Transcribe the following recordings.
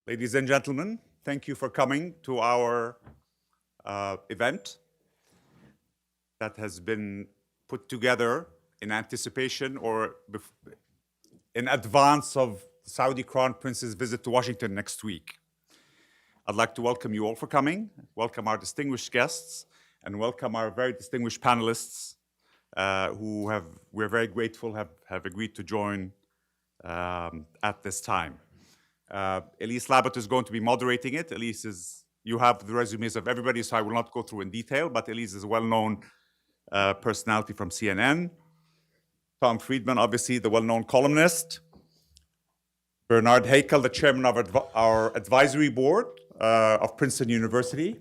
Ladies and gentlemen, thank you for coming to our event that has been put together in anticipation or in advance of Saudi Crown Prince's visit to Washington next week. I'd like to welcome you all for coming, welcome our distinguished guests, and welcome our very distinguished panelists we're very grateful have agreed to join at this time. Elise Labott is going to be moderating it. Elise you have the resumes of everybody, so I will not go through in detail, but Elise is a well-known personality from CNN. Tom Friedman, obviously the well-known columnist. Bernard Haykel, the chairman of our advisory board of Princeton University.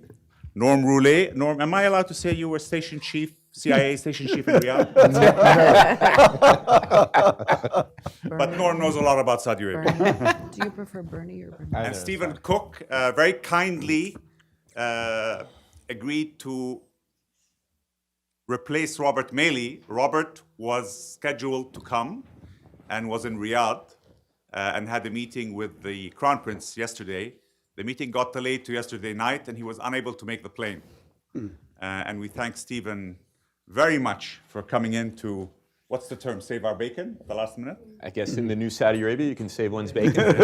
Norm Roule. Norm, am I allowed to say you were station chief, CIA station chief in Riyadh? But Norm knows a lot about Saudi Arabia. Do you prefer Bernie or Bernie? And Stephen Cook very kindly agreed to replace Robert Maley. Robert was scheduled to come and was in Riyadh and had a meeting with the Crown Prince yesterday. The meeting got delayed to yesterday night and he was unable to make the plane. And we thank Stephen very much for coming in to, what's the term, save our bacon at the last minute? I guess in the new Saudi Arabia, you can save one's bacon. That's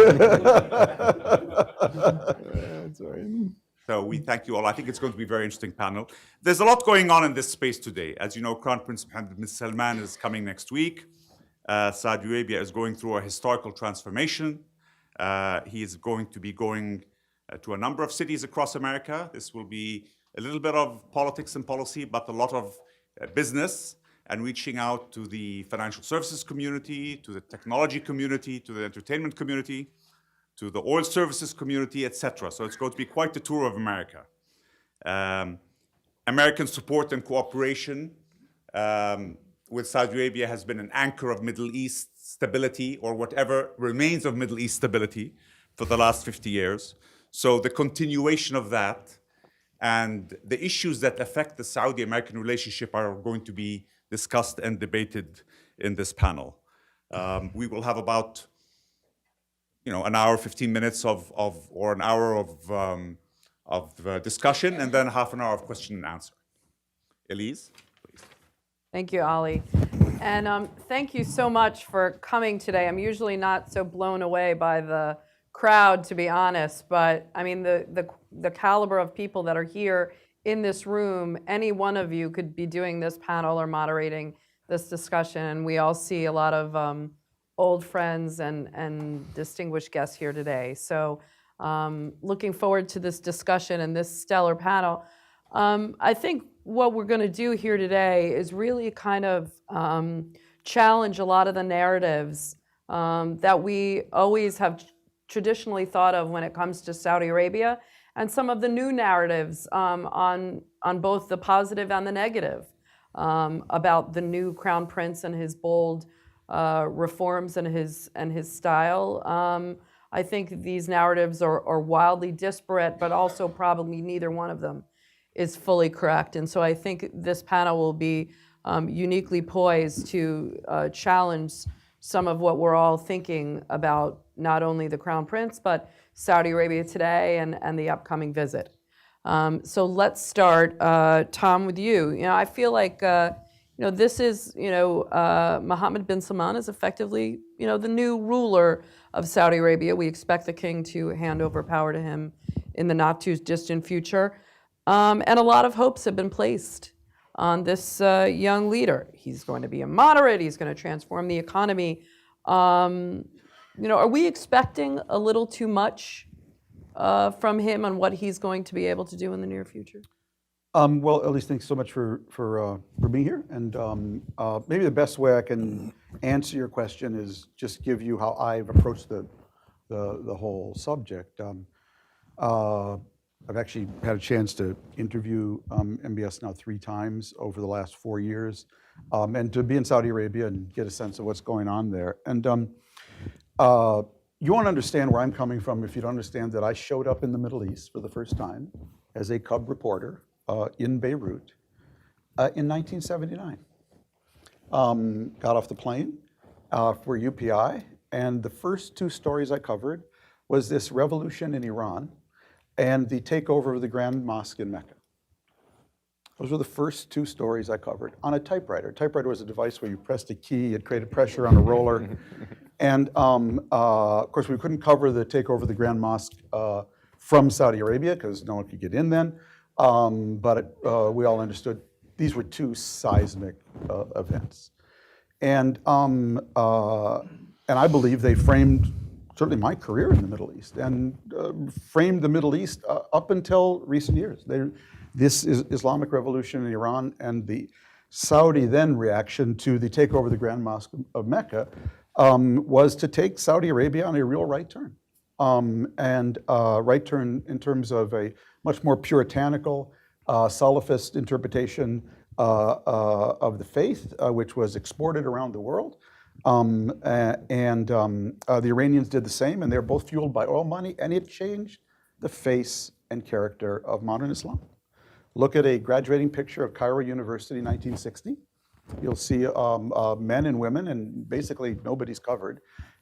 right. So we thank you all. I think it's going to be a very interesting panel. There's a lot going on in this space today. As you know, Crown Prince Mohammed bin Salman is coming next week. Saudi Arabia is going through a historical transformation. He is going to be going to a number of cities across America. This will be a little bit of politics and policy, but a lot of business and reaching out to the financial services community, to the technology community, to the entertainment community, to the oil services community, etc. So it's going to be quite a tour of America. American support and cooperation with Saudi Arabia has been an anchor of Middle East stability, or whatever remains of Middle East stability, for the last 50 years. So the continuation of that and the issues that affect the Saudi-American relationship are going to be discussed and debated in this panel. We will have about an hour, 15 minutes or an hour of discussion, and then half an hour of question and answer. Elise, please. Thank you, Ali. And thank you so much for coming today. I'm usually not so blown away by the crowd, to be honest, but I mean, the caliber of people that are here in this room, any one of you could be doing this panel or moderating this discussion. And we all see a lot of old friends and distinguished guests here today. So looking forward to this discussion and this stellar panel. I think what we're going to do here today is really kind of challenge a lot of the narratives that we always have traditionally thought of when it comes to Saudi Arabia, and some of the new narratives on both the positive and the negative about the new Crown Prince and his bold reforms and his style. I think these narratives are wildly disparate, but also probably neither one of them is fully correct. And so I think this panel will be uniquely poised to challenge some of what we're all thinking about, not only the Crown Prince, but Saudi Arabia today and the upcoming visit. So let's start, Tom, with you. I feel like this is, Mohammed bin Salman is effectively, the new ruler of Saudi Arabia. We expect the king to hand over power to him in the not too distant future. And a lot of hopes have been placed on this young leader. He's going to be a moderate. He's going to transform the economy. Are we expecting a little too much from him on what he's going to be able to do in the near future? Well, Elise, thanks so much for being here. And maybe the best way I can answer your question is just give you how I've approached the whole subject. I've actually had a chance to interview MBS now 3 times over the last 4 years, and to be in Saudi Arabia and get a sense of what's going on there. And you won't understand where I'm coming from if you don't understand that I showed up in the Middle East for the first time as a cub reporter in Beirut in 1979. Got off the plane for UPI, and the first 2 stories I covered was this revolution in Iran and the takeover of the Grand Mosque in Mecca. Those were the first two stories I covered on a typewriter. A typewriter was a device where you pressed a key, it created pressure on a roller. And of course, we couldn't cover the takeover of the Grand Mosque from Saudi Arabia because no one could get in then. But we all understood these were two seismic events. And I believe they framed certainly my career in the Middle East and framed the Middle East up until recent years. This is Islamic revolution in Iran and the Saudi then reaction to the takeover of the Grand Mosque of Mecca was to take Saudi Arabia on a real right turn. Right turn in terms of a much more puritanical, Salafist interpretation of the faith, which was exported around the world. The Iranians did the same, and they're both fueled by oil money, and it changed the face and character of modern Islam. Look at a graduating picture of Cairo University, 1960. You'll see men and women, and basically nobody's covered.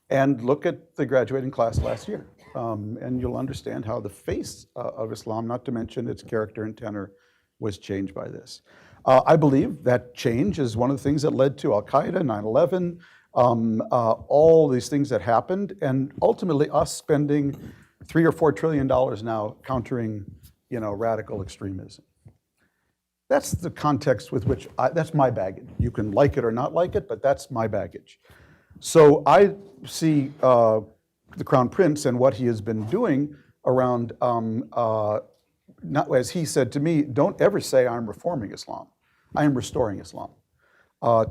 And look at the graduating class last year, and you'll understand how the face of Islam, not to mention its character and tenor, was changed by this. I believe that change is one of the things that led to Al-Qaeda, 9/11, all these things that happened, and ultimately us spending $3 or $4 trillion now countering, radical extremism. That's the context with which that's my baggage. You can like it or not like it, but that's my baggage. So I see the Crown Prince and what he has been doing around, not, as he said to me, don't ever say I'm reforming Islam. I am restoring Islam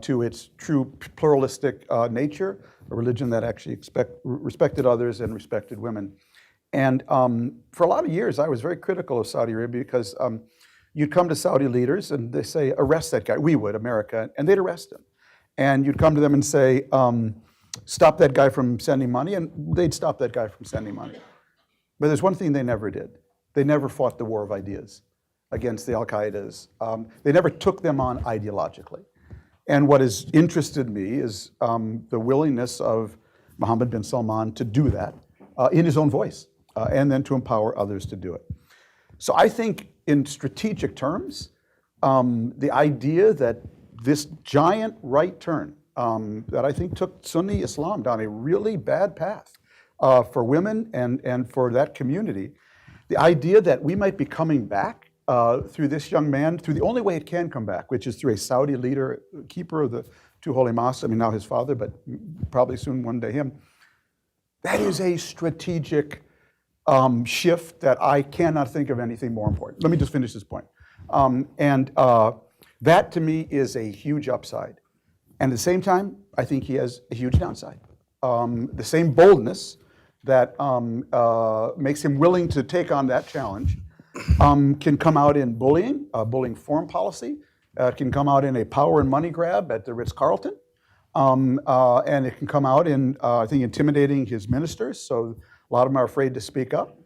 to its true pluralistic nature, a religion that actually respected others and respected women. And for a lot of years, I was very critical of Saudi Arabia because you'd come to Saudi leaders and they say, arrest that guy. We would, America, and they'd arrest him. And you'd come to them and say, stop that guy from sending money, and they'd stop that guy from sending money. But there's one thing they never did. They never fought the war of ideas against the Al-Qaedas. They never took them on ideologically. And what has interested me is the willingness of Mohammed bin Salman to do that in his own voice, and then to empower others to do it. So I think in strategic terms, the idea that this giant right turn that I think took Sunni Islam down a really bad path for women and for that community, the idea that we might be coming back through this young man, through the only way it can come back, which is through a Saudi leader, keeper of the two holy mosques, I mean now his father, but probably soon one day him, that is a strategic shift that I cannot think of anything more important. Let me just finish this point. That to me is a huge upside. And at the same time, I think he has a huge downside. The same boldness that makes him willing to take on that challenge can come out in bullying, bullying foreign policy. It can come out in a power and money grab at the Ritz-Carlton. And it can come out in, I think, intimidating his ministers. So a lot of them are afraid to speak up.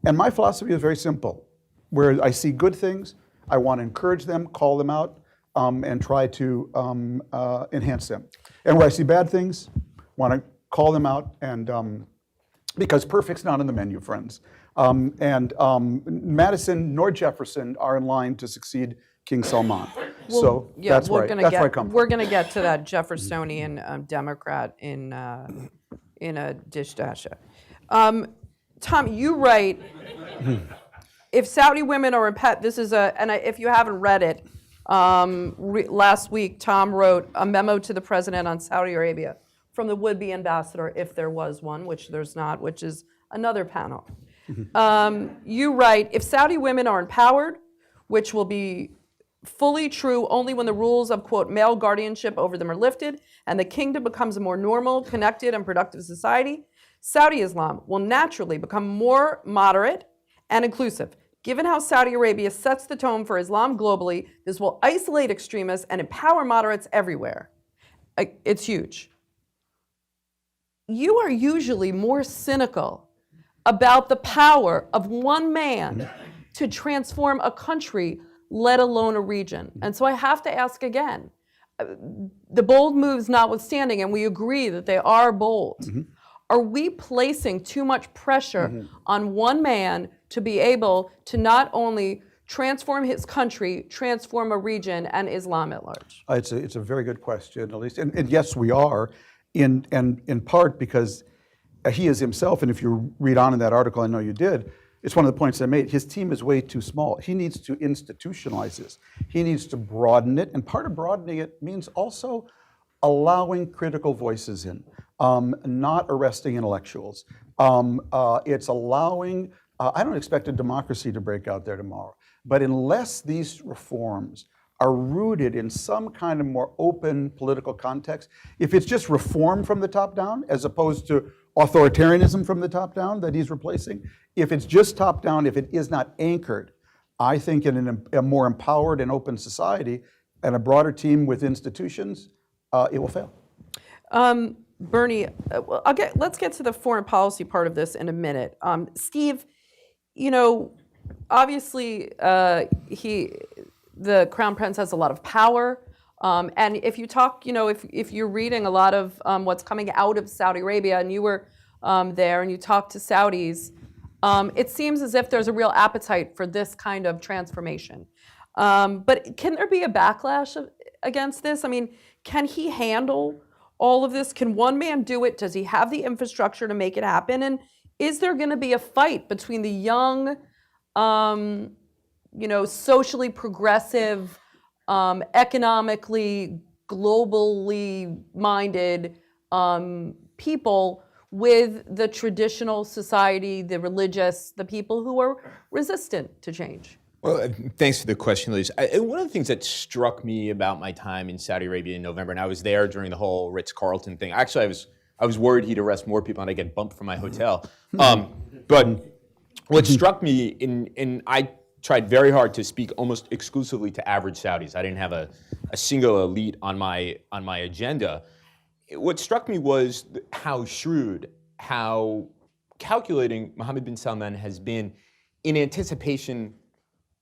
And my philosophy is very simple. Where I see good things, I want to encourage them, call them out, and try to enhance them. And where I see bad things, want to call them out, and because perfect's not on the menu, friends. Madison nor Jefferson are in line to succeed King Salman. Well, so yeah, that's where I come from. We're going to get to that Jeffersonian Democrat in a dish dasha. Tom, you write, if Saudi women are this is if you haven't read it, last week Tom wrote a memo to the president on Saudi Arabia from the would-be ambassador, if there was one, which there's not, which is another panel. You write, if Saudi women are empowered, which will be fully true only when the rules of, quote, male guardianship over them are lifted and the kingdom becomes a more normal, connected, and productive society, Saudi Islam will naturally become more moderate and inclusive. Given how Saudi Arabia sets the tone for Islam globally, this will isolate extremists and empower moderates everywhere. It's huge. You are usually more cynical about the power of one man to transform a country, let alone a region. And so I have to ask again, the bold moves notwithstanding, and we agree that they are bold, are we placing too much pressure on one man to be able to not only transform his country, transform a region, and Islam at large? It's a very good question, Elise. And yes, we are, in part because he is himself, and if you read on in that article, I know you did, it's one of the points I made. His team is way too small. He needs to institutionalize this. He needs to broaden it, and part of broadening it means also allowing critical voices in, not arresting intellectuals. It's allowing, I don't expect a democracy to break out there tomorrow, but unless these reforms are rooted in some kind of more open political context, if it's just reform from the top down as opposed to authoritarianism from the top down that he's replacing, if it's just top down, if it is not anchored, I think in a more empowered and open society and a broader team with institutions, it will fail. Bernie, let's get to the foreign policy part of this in a minute. Steve, obviously the Crown Prince has a lot of power. And if you talk, if you're reading a lot of what's coming out of Saudi Arabia, and you were there and you talked to Saudis, it seems as if there's a real appetite for this kind of transformation. But can there be a backlash against this? I mean, can he handle all of this? Can one man do it? Does he have the infrastructure to make it happen? And is there going to be a fight between the young, socially progressive, economically, globally minded people with the traditional society, the religious, the people who are resistant to change? Well, thanks for the question, Elise. One of the things that struck me about my time in Saudi Arabia in November, and I was there during the whole Ritz-Carlton thing. Actually, I was worried he'd arrest more people and I'd get bumped from my hotel. But what struck me, and I tried very hard to speak almost exclusively to average Saudis. I didn't have a single elite on my agenda. What struck me was how shrewd, how calculating Mohammed bin Salman has been in anticipation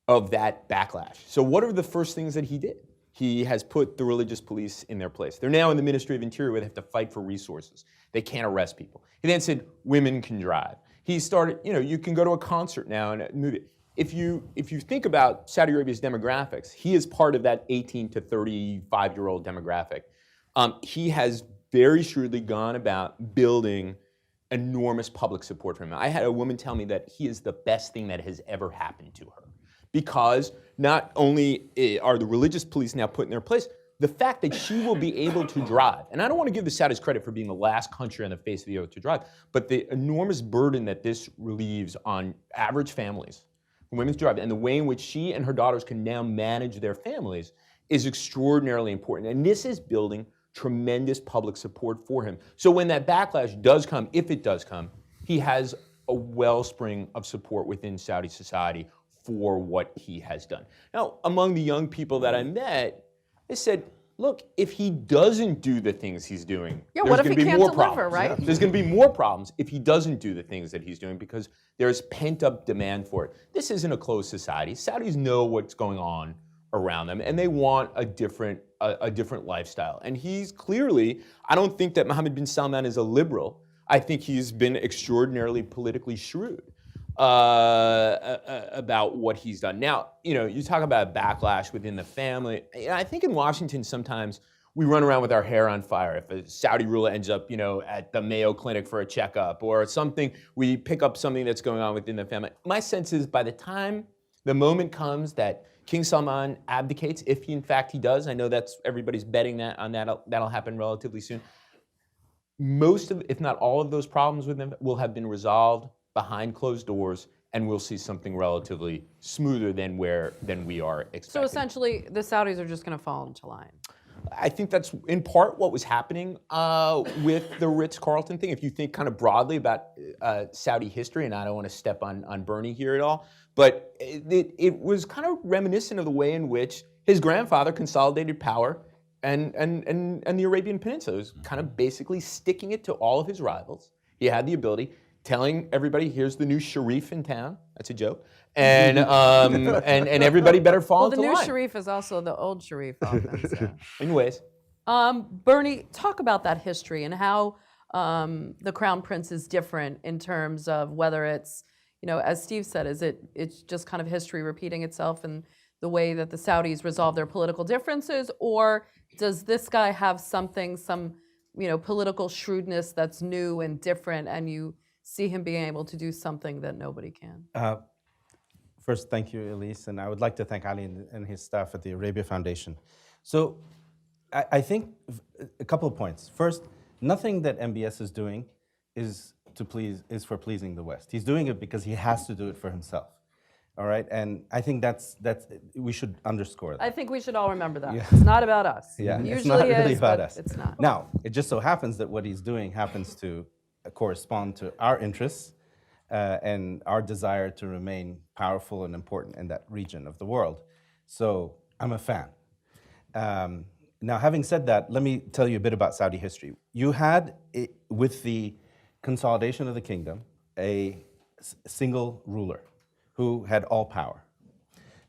of that backlash. So what are the first things that he did? He has put the religious police in their place. They're now in the Ministry of Interior where they have to fight for resources. They can't arrest people. He then said women can drive. He started, you can go to a concert now and move it. If you think about Saudi Arabia's demographics, he is part of that 18 to 35-year-old demographic. He has very shrewdly gone about building enormous public support for him. I had a woman tell me that he is the best thing that has ever happened to her. Because not only are the religious police now put in their place, the fact that she will be able to drive, and I don't want to give the Saudis credit for being the last country on the face of the earth to drive, but the enormous burden that this relieves on average families, women to drive, and the way in which she and her daughters can now manage their families is extraordinarily important. And this is building tremendous public support for him. So when that backlash does come, if it does come, he has a wellspring of support within Saudi society for what he has done. Now, among the young people that I met, they said, look, if he doesn't do the things he's doing, there's what if going to he be can't more deliver, problems. right? There's going to be more problems if he doesn't do the things that he's doing because there's pent-up demand for it. This isn't a closed society. Saudis know what's going on around them, and they want a different lifestyle. And he's clearly, I don't think that Mohammed bin Salman is a liberal. I think he's been extraordinarily politically shrewd about what he's done. Now, you talk about backlash within the family. I think in Washington sometimes we run around with our hair on fire. If a Saudi ruler ends up, at the Mayo Clinic for a checkup or something, we pick up something that's going on within the family. My sense is by the time the moment comes that King Salman abdicates, if in fact he does, I know that's everybody's betting that on that'll happen relatively soon. Most of, if not all of those problems with him will have been resolved behind closed doors, and we'll see something relatively smoother than we are expecting. So essentially, the Saudis are just going to fall into line. I think that's in part what was happening with the Ritz-Carlton thing. If you think kind of broadly about Saudi history, and I don't want to step on Bernie here at all, but it was kind of reminiscent of the way in which his grandfather consolidated power and the Arabian Peninsula. It was kind of basically sticking it to all of his rivals. He had the ability, telling everybody, here's the new Sharif in town. That's a joke. And everybody better fall into line. Well, the new Sharif is also the old Sharif often. So. Anyways. Bernie, talk about that history and how the Crown Prince is different in terms of whether it's, as Steve said, it's just kind of history repeating itself and the way that the Saudis resolve their political differences, or does this guy have some political shrewdness that's new and different, and you see him being able to do something that nobody can? First, thank you, Elise, and I would like to thank Ali and his staff at the Arabia Foundation. So I think a couple of points. First, nothing that MBS is doing is for pleasing the West. He's doing it because he has to do it for himself. All right, and I think that's we should underscore that. I think we should all remember that. Yeah. It's not about us. Yeah, it it's not really is, about but us. It's not. Now, it just so happens that what he's doing happens to correspond to our interests and our desire to remain powerful and important in that region of the world. So I'm a fan. Now, having said that, let me tell you a bit about Saudi history. You had, with the consolidation of the kingdom, a single ruler who had all power.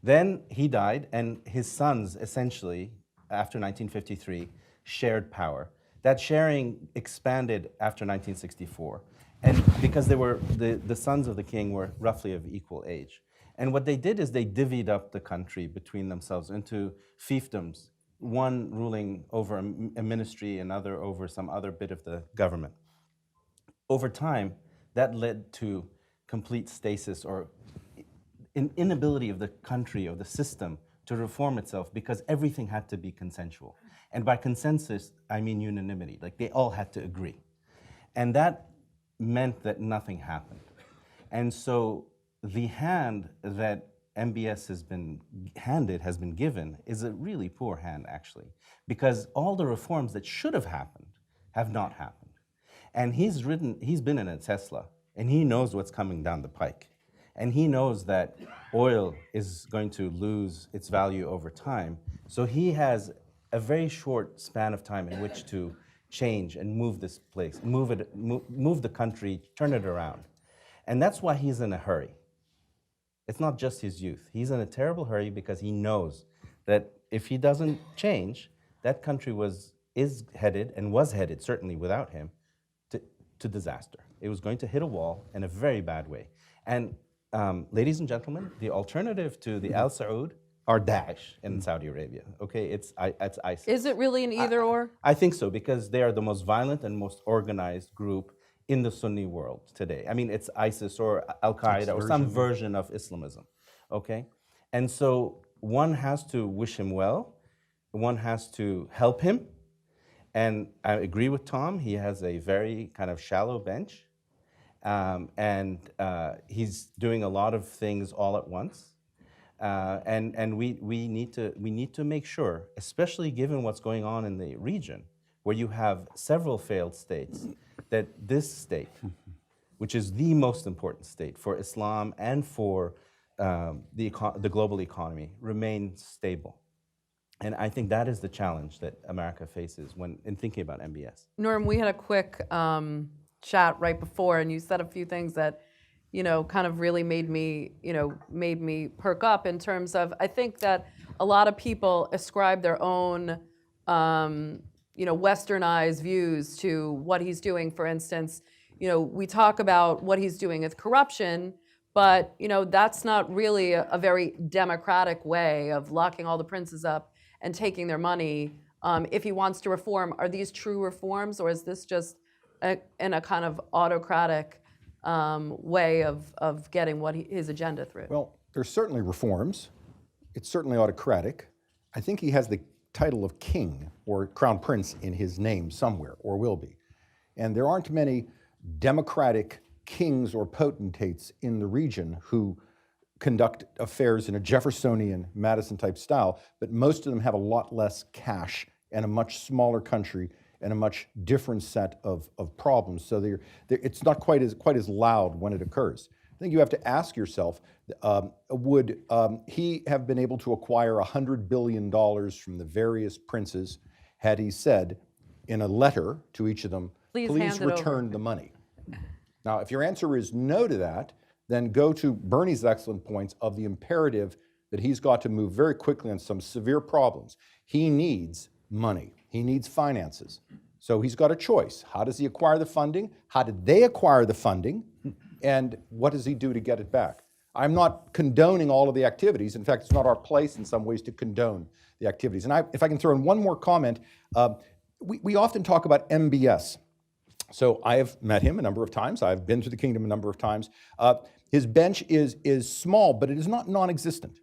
Then he died, and his sons, essentially, after 1953, shared power. That sharing expanded after 1964, and because the sons of the king were roughly of equal age. And what they did is they divvied up the country between themselves into fiefdoms, one ruling over a ministry, another over some other bit of the government. Over time, that led to complete stasis or an inability of the country or the system to reform itself because everything had to be consensual. And by consensus, I mean unanimity, like they all had to agree. And that meant that nothing happened. And so the hand that MBS has been given is a really poor hand, actually, because all the reforms that should have happened have not happened. And he's been in a Tesla, and he knows what's coming down the pike. And he knows that oil is going to lose its value over time. So he has a very short span of time in which to change and move this place, move the country, turn it around. And that's why he's in a hurry. It's not just his youth. He's in a terrible hurry because he knows that if he doesn't change, that country is headed, and was headed, certainly without him, to disaster. It was going to hit a wall in a very bad way. And ladies and gentlemen, the alternative to the Al Saud are Daesh in Saudi Arabia. Okay, it's ISIS. Is it really an either or? I think so, because they are the most violent and most organized group in the Sunni world today. I mean, it's ISIS or Al-Qaeda or some version of Islamism, okay? And so one has to wish him well, one has to help him, and I agree with Tom, he has a very kind of shallow bench, and he's doing a lot of things all at once. And we need to make sure, especially given what's going on in the region, where you have several failed states, that this state, which is the most important state for Islam and for the global economy, remains stable. And I think that is the challenge that America faces in thinking about MBS. Norm, we had a quick chat right before, and you said a few things that kind of really made me perk up in terms of, I think that a lot of people ascribe their own, westernized views to what he's doing. For instance, we talk about what he's doing with corruption, but, that's not really a very democratic way of locking all the princes up and taking their money. If he wants to reform, are these true reforms, or is this just in a kind of autocratic way of getting his agenda through? Well, there's certainly reforms. It's certainly autocratic. I think he has the title of king or crown prince in his name somewhere, or will be. And there aren't many democratic kings or potentates in the region who conduct affairs in a Jeffersonian, Madison-type style, but most of them have a lot less cash and a much smaller country and a much different set of problems. So it's not quite as loud when it occurs. I think you have to ask yourself, would he have been able to acquire $100 billion from the various princes had he said in a letter to each of them, please return the money? Now, if your answer is no to that, then go to Bernie's excellent points of the imperative that he's got to move very quickly on some severe problems. He needs money. He needs finances. So he's got a choice. How does he acquire the funding? How did they acquire the funding? And what does he do to get it back? I'm not condoning all of the activities. In fact, it's not our place in some ways to condone the activities. And if I can throw in one more comment, we often talk about MBS. So I have met him a number of times. I've been to the kingdom a number of times. His bench is small, but it is not non-existent.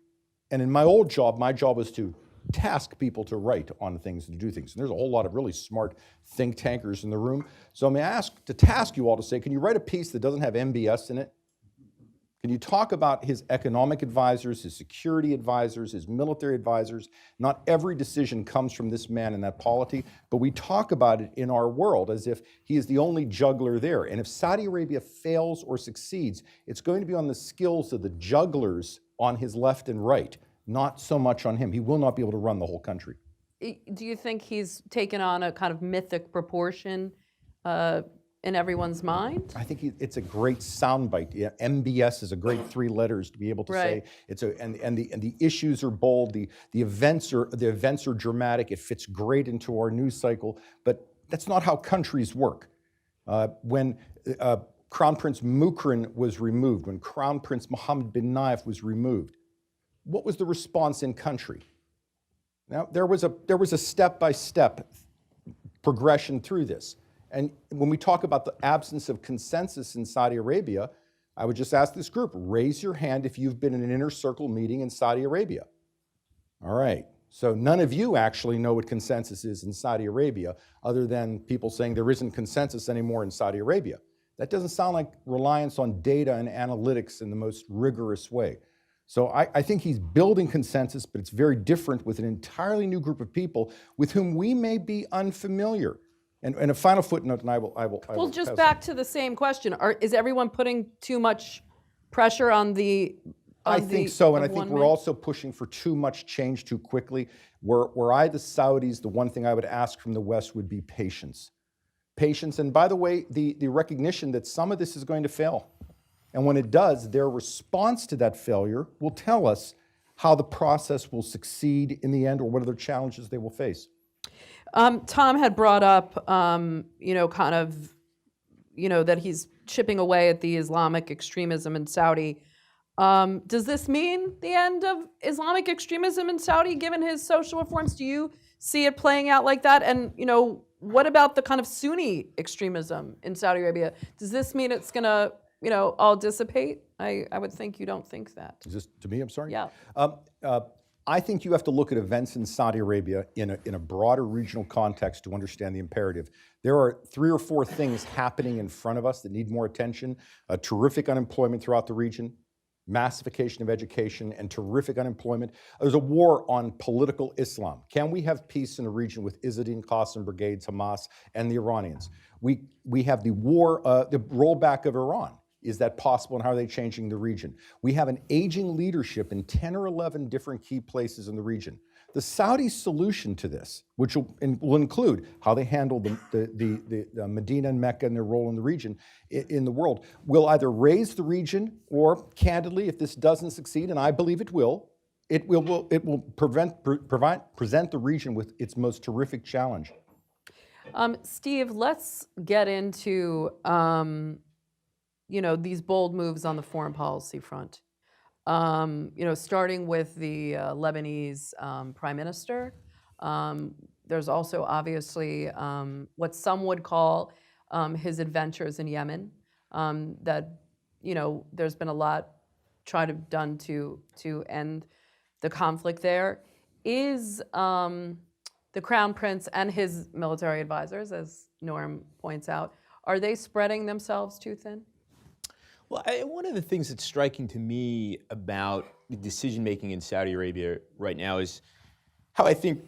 And in my old job, my job was to task people to write on things and to do things. And there's a whole lot of really smart think tankers in the room. So I'm asked to task you all to say, can you write a piece that doesn't have MBS in it? Can you talk about his economic advisors, his security advisors, his military advisors? Not every decision comes from this man in that polity, but we talk about it in our world as if he is the only juggler there. And if Saudi Arabia fails or succeeds, it's going to be on the skills of the jugglers on his left and right, not so much on him. He will not be able to run the whole country. Do you think he's taken on a kind of mythic proportion in everyone's mind? I think it's a great soundbite. Yeah, MBS is a great 3 letters to be able to say. It's and the issues are bold. The events are dramatic. It fits great into our news cycle. But that's not how countries work. When Crown Prince Mukran was removed, when Crown Prince Mohammed bin Nayef was removed, what was the response in country? Now there was a step-by-step progression through this. And when we talk about the absence of consensus in Saudi Arabia, I would just ask this group, raise your hand if you've been in an inner circle meeting in Saudi Arabia. All right, so none of you actually know what consensus is in Saudi Arabia, other than people saying there isn't consensus anymore in Saudi Arabia. That doesn't sound like reliance on data and analytics in the most rigorous way. So I think he's building consensus, but it's very different with an entirely new group of people with whom we may be unfamiliar. And a final footnote, and I will. Well, just back to the same question: is everyone putting too much pressure on the? I think so, and I think we're also pushing for too much change too quickly. Were I the Saudis, the one thing I would ask from the West would be patience. Patience, and by the way, the recognition that some of this is going to fail. And when it does, their response to that failure will tell us how the process will succeed in the end, or what other challenges they will face. Tom had brought up, that he's chipping away at the Islamic extremism in Saudi. Does this mean the end of Islamic extremism in Saudi, given his social reforms? Do you see it playing out like that? And, what about the kind of Sunni extremism in Saudi Arabia? Does this mean it's going to, all dissipate? I would think you don't think that. Is this to me? I'm sorry? Yeah. I think you have to look at events in Saudi Arabia in a broader regional context to understand the imperative. There are 3 or 4 things happening in front of us that need more attention. Terrific unemployment throughout the region, massification of education, and terrific unemployment. There's a war on political Islam. Can we have peace in the region with Izzuddin Qasim brigades, Hamas, and the Iranians? We have the war, the rollback of Iran. Is that possible, and how are they changing the region? We have an aging leadership in 10 or 11 different key places in the region. The Saudi solution to this, which will include how they handle the Medina and Mecca and their role in the region, in the world, will either raise the region or, candidly, if this doesn't succeed, and I believe it will present the region with its most terrific challenge. Steve, let's get into these bold moves on the foreign policy front. Starting with the Lebanese prime minister. There's also obviously what some would call his adventures in Yemen. That there's been a lot done to end the conflict there. Is the Crown Prince and his military advisors, as Norm points out, are they spreading themselves too thin? Well, one of the things that's striking to me about the decision-making in Saudi Arabia right now is how I think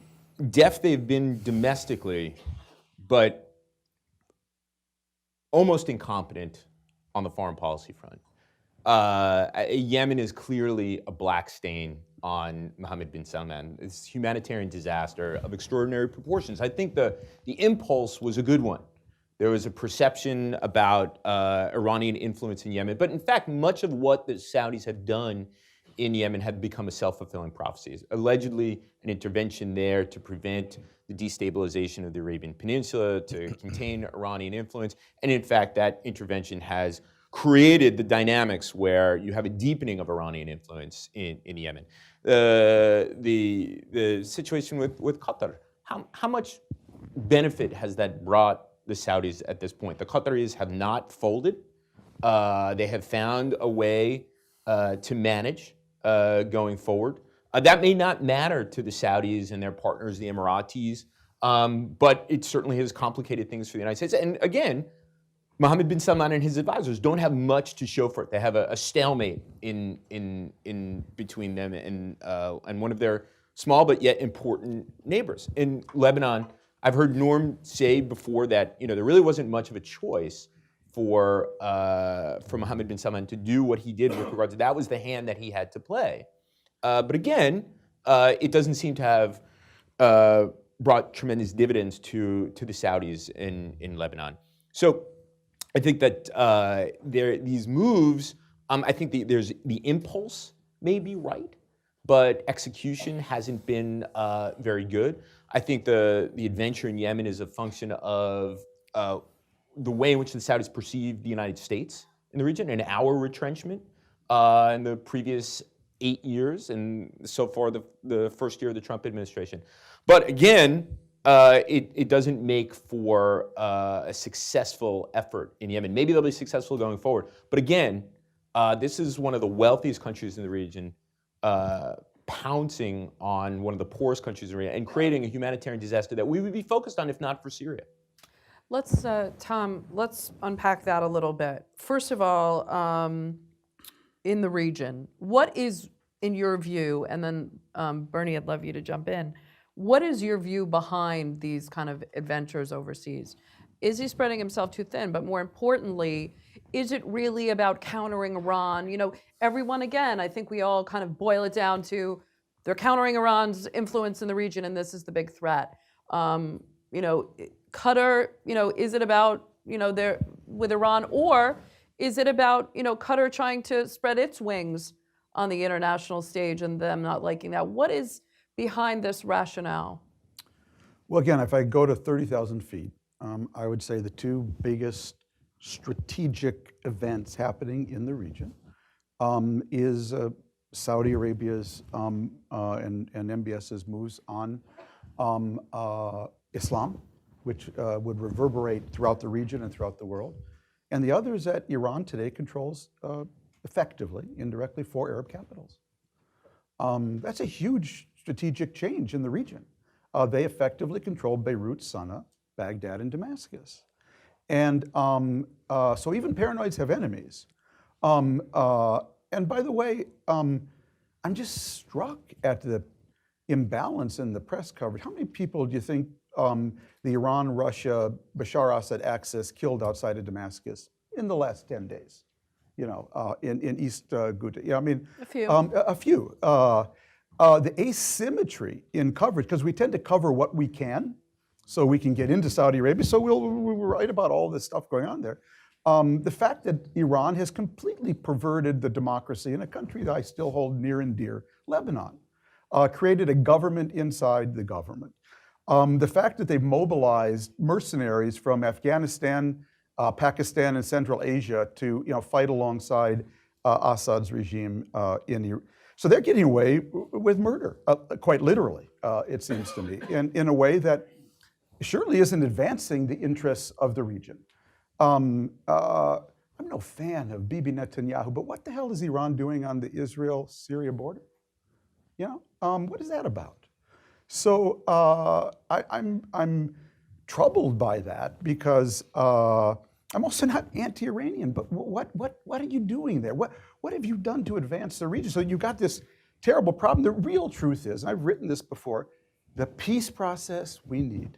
deft they've been domestically, but almost incompetent on the foreign policy front. Yemen is clearly a black stain on Mohammed bin Salman. It's a humanitarian disaster of extraordinary proportions. I think the impulse was a good one. There was a perception about Iranian influence in Yemen. But in fact, much of what the Saudis have done in Yemen had become a self-fulfilling prophecy. Allegedly, an intervention there to prevent the destabilization of the Arabian Peninsula, to contain Iranian influence, and in fact, that intervention has created the dynamics where you have a deepening of Iranian influence in Yemen. The situation with Qatar, how much benefit has that brought the Saudis at this point? The Qataris have not folded. They have found a way to manage going forward. That may not matter to the Saudis and their partners, the Emiratis, but it certainly has complicated things for the United States. And again, Mohammed bin Salman and his advisors don't have much to show for it. They have a stalemate in between them and one of their small but yet important neighbors. In Lebanon, I've heard Norm say before that there really wasn't much of a choice for Mohammed bin Salman to do what he did with regard to that was the hand that he had to play. But again, it doesn't seem to have brought tremendous dividends to the Saudis in Lebanon. So I think that these moves, I think there's the impulse may be right, but execution hasn't been very good. I think the adventure in Yemen is a function of the way in which the Saudis perceive the United States in the region and our retrenchment in the previous 8 years and so far the first year of the Trump administration. But again, it doesn't make for a successful effort in Yemen. Maybe they'll be successful going forward. But again, this is one of the wealthiest countries in the region pouncing on one of the poorest countries in the region and creating a humanitarian disaster that we would be focused on if not for Syria. Tom, let's unpack that a little bit. First of all, in the region, what is, in your view, and then Bernie, I'd love you to jump in, what is your view behind these kind of adventures overseas? Is he spreading himself too thin? But more importantly, is it really about countering Iran? Everyone, again, I think we all kind of boil it down to they're countering Iran's influence in the region and this is the big threat. Qatar, is it about, they're with Iran, or is it about, Qatar trying to spread its wings on the international stage and them not liking that? What is behind this rationale? Well, again, if I go to 30,000 feet, I would say the two biggest strategic events happening in the region is Saudi Arabia's and MBS's moves on Islam, which would reverberate throughout the region and throughout the world. And the other is that Iran today controls effectively, indirectly, 4 Arab capitals. That's a huge strategic change in the region. They effectively control Beirut, Sana'a, Baghdad, and Damascus. And so even paranoids have enemies. And by the way, I'm just struck at the imbalance in the press coverage. How many people do you think the Iran-Russia Bashar Assad axis killed outside of Damascus in the last 10 days? In East Ghouta. Yeah, I mean, a few. A few. The asymmetry in coverage, because we tend to cover what we can, so we can get into Saudi Arabia. So we'll write about all this stuff going on there. The fact that Iran has completely perverted the democracy in a country that I still hold near and dear, Lebanon, created a government inside the government. The fact that they've mobilized mercenaries from Afghanistan, Pakistan, and Central Asia to fight alongside Assad's regime in Iraq. So they're getting away with murder, quite literally, it seems to me, in a way that surely isn't advancing the interests of the region. I'm no fan of Bibi Netanyahu, but what the hell is Iran doing on the Israel-Syria border? What is that about? So I'm troubled by that because I'm also not anti-Iranian, but what are you doing there? What have you done to advance the region? So you got this terrible problem. The real truth is, and I've written this before, the peace process we need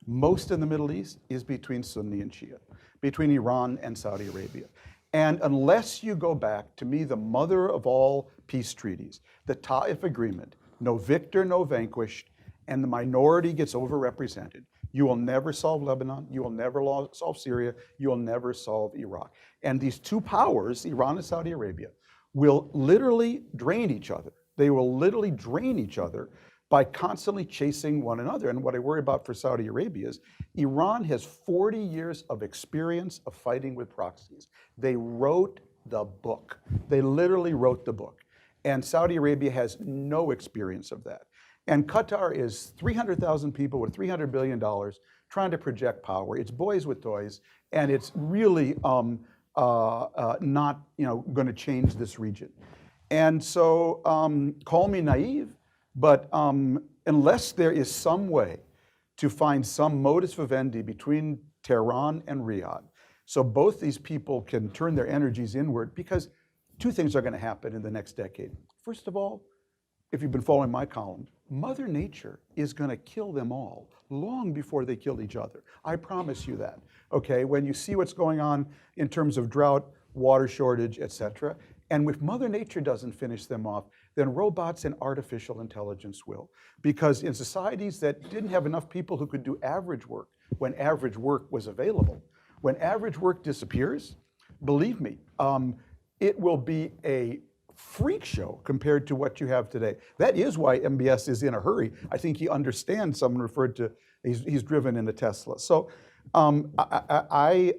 most in the Middle East is between Sunni and Shia, between Iran and Saudi Arabia. And unless you go back, to me, the mother of all peace treaties, the Ta'if Agreement, no victor, no vanquished, and the minority gets overrepresented, you will never solve Lebanon, you will never solve Syria, you will never solve Iraq. And these two powers, Iran and Saudi Arabia, will literally drain each other. They will literally drain each other by constantly chasing one another. And what I worry about for Saudi Arabia is Iran has 40 years of experience of fighting with proxies. They wrote the book. They literally wrote the book. And Saudi Arabia has no experience of that. And Qatar is 300,000 people with $300 billion trying to project power. It's boys with toys, and it's really not going to change this region. And so call me naive, but unless there is some way to find some modus vivendi between Tehran and Riyadh, so both these people can turn their energies inward, because two things are going to happen in the next decade. First of all, if you've been following my column, Mother Nature is going to kill them all long before they kill each other. I promise you that. Okay, when you see what's going on in terms of drought, water shortage, etc., and if Mother Nature doesn't finish them off, then robots and artificial intelligence will. Because in societies that didn't have enough people who could do average work when average work was available, when average work disappears, believe me, it will be a freak show compared to what you have today. That is why MBS is in a hurry. I think he understands. Someone referred to, he's driven in a Tesla. So I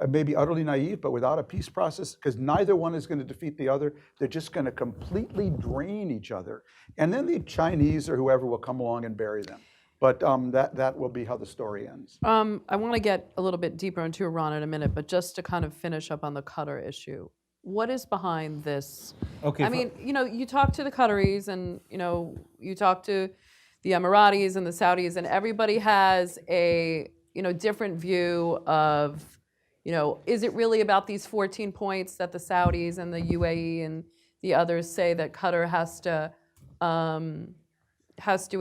may be utterly naive, but without a peace process, because neither one is going to defeat the other, they're just going to completely drain each other. And then the Chinese or whoever will come along and bury them. But that will be how the story ends. I want to get a little bit deeper into Iran in a minute, but just to kind of finish up on the Qatar issue. What is behind this? Okay, I mean, you talk to the Qataris and, you talk to the Emiratis and the Saudis, and everybody has a, different view of, is it really about these 14 points that the Saudis and the UAE and the others say that Qatar has to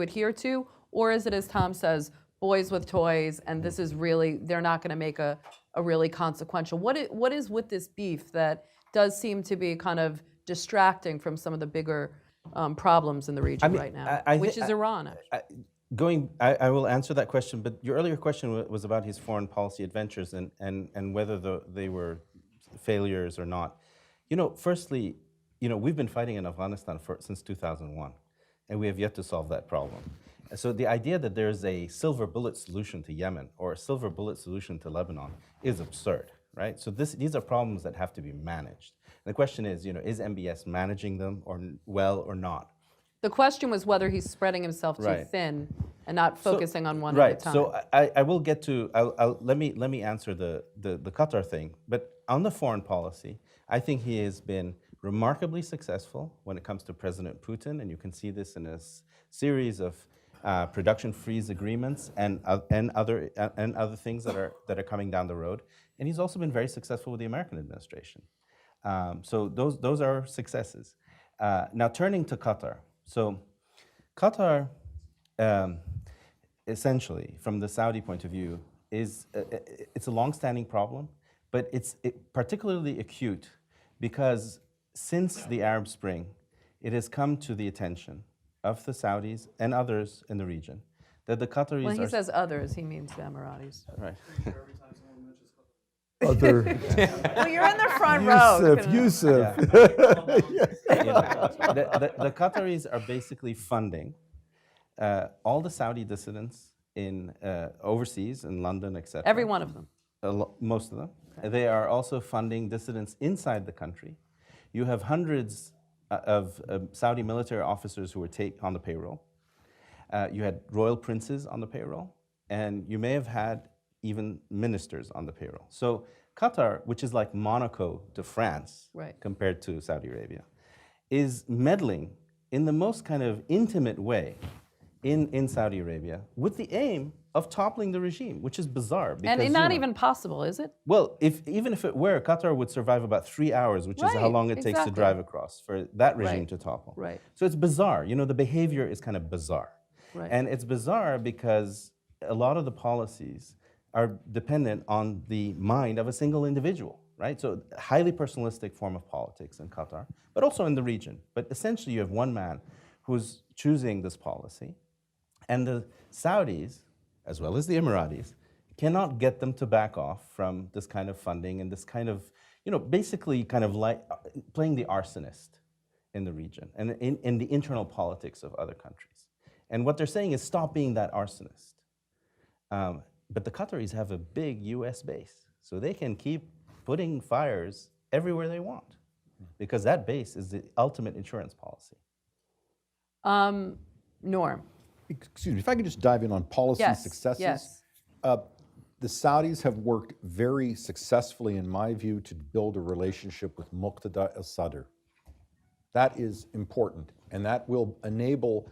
adhere to? Or is it, as Tom says, boys with toys, and this is really, they're not going to make a really consequential? What is with this beef that does seem to be kind of distracting from some of the bigger problems in the region right now, which is Iran, actually. I will answer that question, but your earlier question was about his foreign policy adventures and whether they were failures or not. Firstly, we've been fighting in Afghanistan since 2001, and we have yet to solve that problem. So the idea that there's a silver bullet solution to Yemen or a silver bullet solution to Lebanon is absurd, right? So these are problems that have to be managed. And the question is MBS managing them well or not? The question was whether he's spreading himself too thin and not focusing on one at a time. So I will get to. Let me answer the Qatar thing. But on the foreign policy, I think he has been remarkably successful when it comes to President Putin, and you can see this in a series of production freeze agreements and other things that are coming down the road. And he's also been very successful with the American administration. So those are successes. Now turning to Qatar. So Qatar, essentially, from the Saudi point of view, it's a long-standing problem, but it's particularly acute because since the Arab Spring, it has come to the attention of the Saudis and others in the region that the Qataris When he says others, he means the Emiratis. Right. Other Well, you're in the front row. Yusuf. The Qataris are basically funding all the Saudi dissidents in overseas, in London, etc. Every one of them. Most of them. Okay. They are also funding dissidents inside the country. You have hundreds of Saudi military officers who were on the payroll. You had royal princes on the payroll, and you may have had even ministers on the payroll. So Qatar, which is like Monaco to France compared to Saudi Arabia, is meddling in the most kind of intimate way in Saudi Arabia with the aim of toppling the regime, which is bizarre. Because, and not even possible, is it? Well, even if it were, Qatar would survive about 3 hours, which is how long it takes to drive across for that regime to topple. Right. So it's bizarre. The behavior is kind of bizarre. Right. And it's bizarre because a lot of the policies are dependent on the mind of a single individual, right? So a highly personalistic form of politics in Qatar, but also in the region. But essentially you have one man who's choosing this policy, and the Saudis, as well as the Emiratis, cannot get them to back off from this kind of funding and this kind of, basically kind of like playing the arsonist in the region and in the internal politics of other countries. And what they're saying is stop being that arsonist. But the Qataris have a big US base, so they can keep putting fires everywhere they want, because that base is the ultimate insurance policy. Norm. Excuse me, if I could just dive in on policy Yes, successes. yes. The Saudis have worked very successfully, in my view, to build a relationship with Muqtada al-Sadr. That is important, and that will enable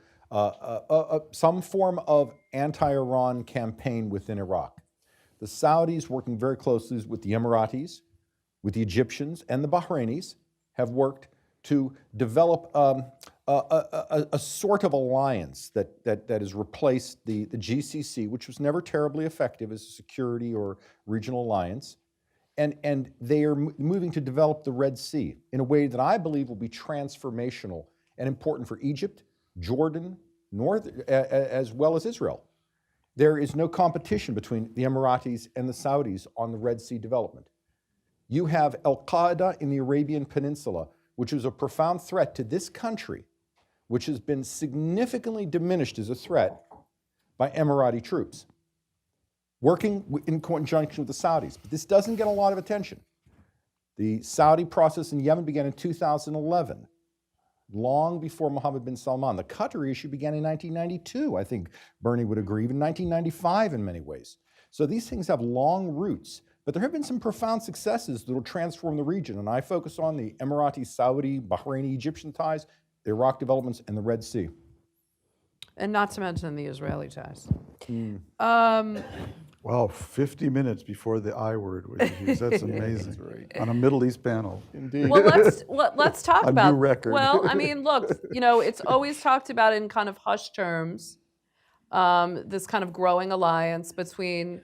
some form of anti-Iran campaign within Iraq. The Saudis, working very closely with the Emiratis, with the Egyptians, and the Bahrainis, have worked to develop a sort of alliance that has replaced the GCC, which was never terribly effective as a security or regional alliance. And they are moving to develop the Red Sea in a way that I believe will be transformational and important for Egypt, Jordan, as well as Israel. There is no competition between the Emiratis and the Saudis on the Red Sea development. You have Al-Qaeda in the Arabian Peninsula, which is a profound threat to this country, which has been significantly diminished as a threat by Emirati troops, working in conjunction with the Saudis. But this doesn't get a lot of attention. The Saudi process in Yemen began in 2011, long before Mohammed bin Salman. The Qatari issue began in 1992, I think Bernie would agree, even 1995 in many ways. So these things have long roots, but there have been some profound successes that will transform the region, and I focus on the Emirati, Saudi, Bahraini, Egyptian ties, the Iraq developments, and the Red Sea. And not to mention the Israeli ties. Wow, 50 minutes before the I word was used. That's amazing. That's right. On a Middle East panel. Indeed. Well, let's talk A about new record. Well, I mean, look, it's always talked about in kind of hushed terms, this kind of growing alliance between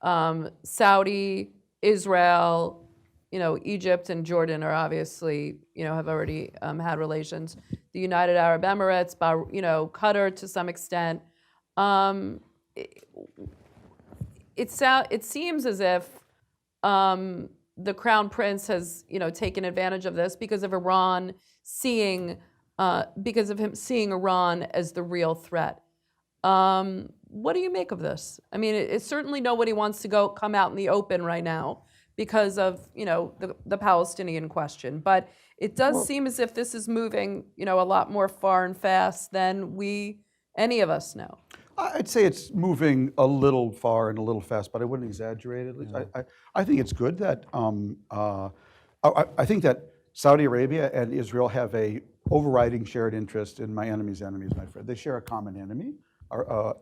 Saudi, Israel, Egypt and Jordan are obviously, have already had relations. The United Arab Emirates, Qatar to some extent. It seems as if the Crown Prince has, taken advantage of this because of Iran because of him seeing Iran as the real threat. What do you make of this? I mean, it's certainly nobody wants to come out in the open right now because of the Palestinian question, but it does seem as if this is moving a lot more far and fast than any of us know. I'd say it's moving a little far and a little fast, but I wouldn't exaggerate it. I think it's good that I think that Saudi Arabia and Israel have a overriding shared interest in my enemy's enemies, my friend. They share a common enemy,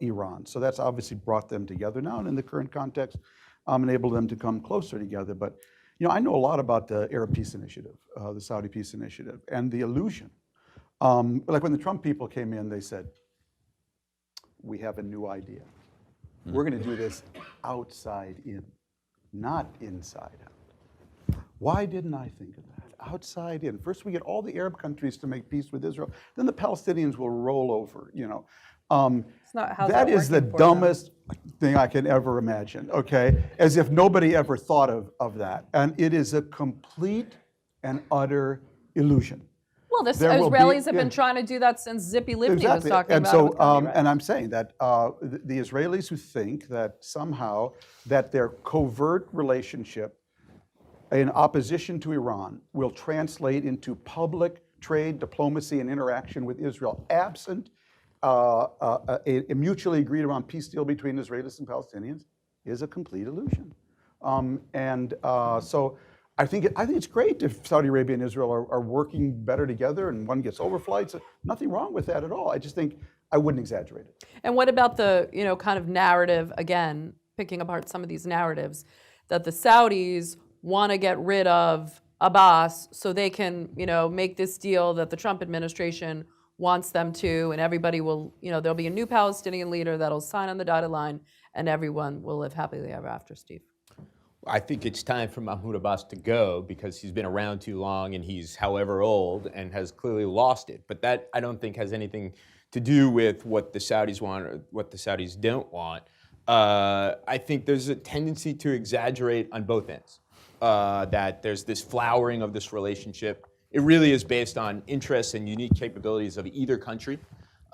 Iran. So that's obviously brought them together now, and in the current context, enabled them to come closer together. But I know a lot about the Arab Peace Initiative, the Saudi Peace Initiative, and the illusion. Like when the Trump people came in, they said, we have a new idea. We're going to do this outside in, not inside out. Why didn't I think of that? Outside in. First, we get all the Arab countries to make peace with Israel. Then the Palestinians will roll over. That is the dumbest thing I can ever imagine. Okay, as if nobody ever thought of that, and it is a complete and utter illusion. Well, the Israelis have been trying to do that since Zippy Livni was talking and about so, it. With Connie Rice. and I'm saying that the Israelis who think that somehow that their covert relationship in opposition to Iran will translate into public trade, diplomacy, and interaction with Israel, absent a mutually agreed upon peace deal between Israelis and Palestinians, is a complete illusion. So I think it's great if Saudi Arabia and Israel are working better together and one gets overflights. Nothing wrong with that at all. I just think I wouldn't exaggerate it. And what about the kind of narrative, again, picking apart some of these narratives, that the Saudis want to get rid of Abbas so they can make this deal that the Trump administration wants them to, and everybody will, there'll be a new Palestinian leader that'll sign on the dotted line and everyone will live happily ever after, Steve? I think it's time for Mahmoud Abbas to go because he's been around too long and he's however old and has clearly lost it. But that, I don't think, has anything to do with what the Saudis want or what the Saudis don't want. I think there's a tendency to exaggerate on both ends. that there's this flowering of this relationship. It really is based on interests and unique capabilities of either country.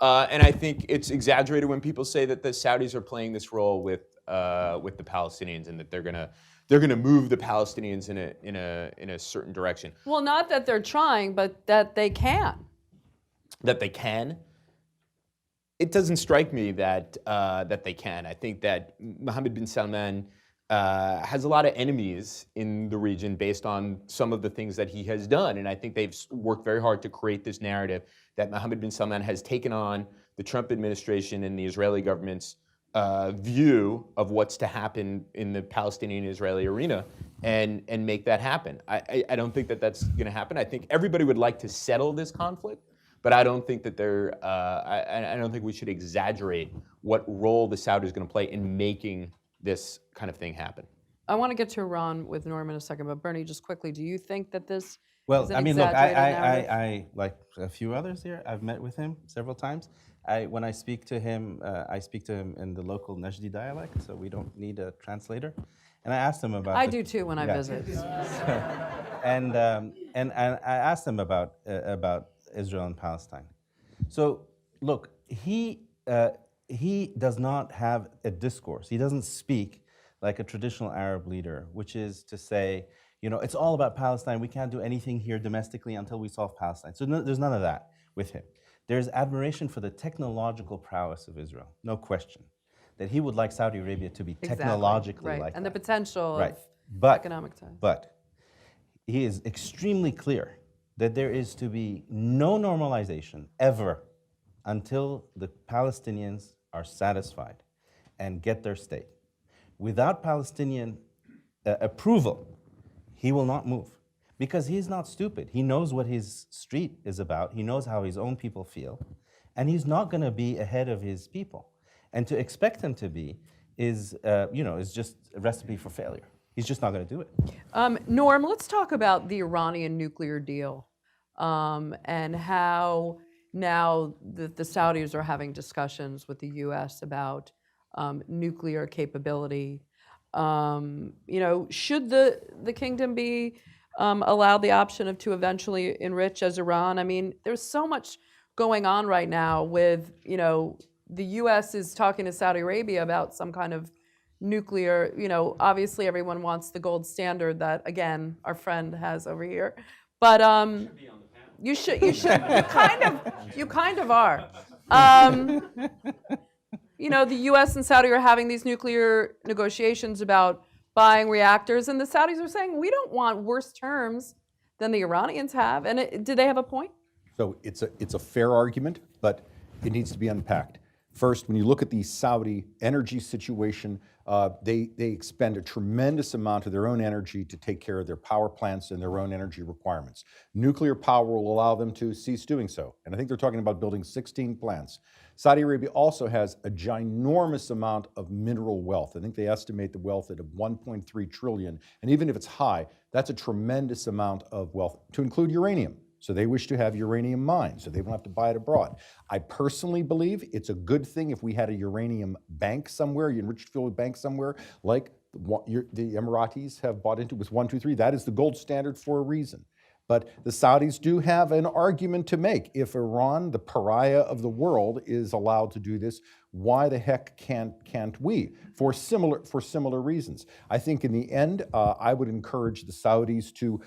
And I think it's exaggerated when people say that the Saudis are playing this role with the Palestinians and that they're gonna move the Palestinians in a certain direction. Well, not that they're trying, but that they can. That they can. It doesn't strike me that they can. I think that Mohammed bin Salman has a lot of enemies in the region based on some of the things that he has done. And I think they've worked very hard to create this narrative that Mohammed bin Salman has taken on the Trump administration and the Israeli government's view of what's to happen in the Palestinian-Israeli arena and make that happen. I don't think that that's going to happen. I think everybody would like to settle this conflict, but I don't think that I don't think we should exaggerate what role the Saudis is going to play in making this kind of thing happen. I want to get to Iran with Norm in a second, but Bernie, just quickly, do you think that this is Well, an I mean, look, exaggerated narrative? I like a few others here. I've met with him several times. When I speak to him in the local Najdi dialect, so we don't need a translator. And I asked him about. I do too when I Yeah. visit. and I asked him about Israel and Palestine. So look, he does not have a discourse. He doesn't speak like a traditional Arab leader, which is to say, it's all about Palestine. We can't do anything here domestically until we solve Palestine. So there's none of that with him. There's admiration for the technological prowess of Israel, no question. That he would like Saudi Arabia to be technologically right. like and that. the potential Right. of economic ties. But he is extremely clear that there is to be no normalization ever until the Palestinians are satisfied and get their state. Without Palestinian approval, he will not move. Because he's not stupid. He knows what his street is about. He knows how his own people feel. And he's not going to be ahead of his people. And to expect him to be is just a recipe for failure. He's just not going to do it. Norm, let's talk about the Iranian nuclear deal and how now the Saudis are having discussions with the U.S. about nuclear capability. Should the kingdom be allowed the option to eventually enrich as Iran? I mean, there's so much going on right now with, the U.S. is talking to Saudi Arabia about some kind of nuclear, obviously everyone wants the gold standard that, again, our friend has over here. But you should, you kind of are. The U.S. and Saudi are having these nuclear negotiations about buying reactors, and the Saudis are saying, we don't want worse terms than the Iranians have. And do they have a point? So it's a fair argument, but it needs to be unpacked. First, when you look at the Saudi energy situation, they expend a tremendous amount of their own energy to take care of their power plants and their own energy requirements. Nuclear power will allow them to cease doing so. And I think they're talking about building 16 plants. Saudi Arabia also has a ginormous amount of mineral wealth. I think they estimate the wealth at 1.3 trillion. And even if it's high, that's a tremendous amount of wealth, to include uranium. So they wish to have uranium mines, so they won't have to buy it abroad. I personally believe it's a good thing if we had a uranium bank somewhere, an enriched fuel bank somewhere, like the Emiratis have bought into with 123. That is the gold standard for a reason. But the Saudis do have an argument to make. If Iran, the pariah of the world, is allowed to do this, why the heck can't we? For similar reasons. I think in the end, I would encourage the Saudis to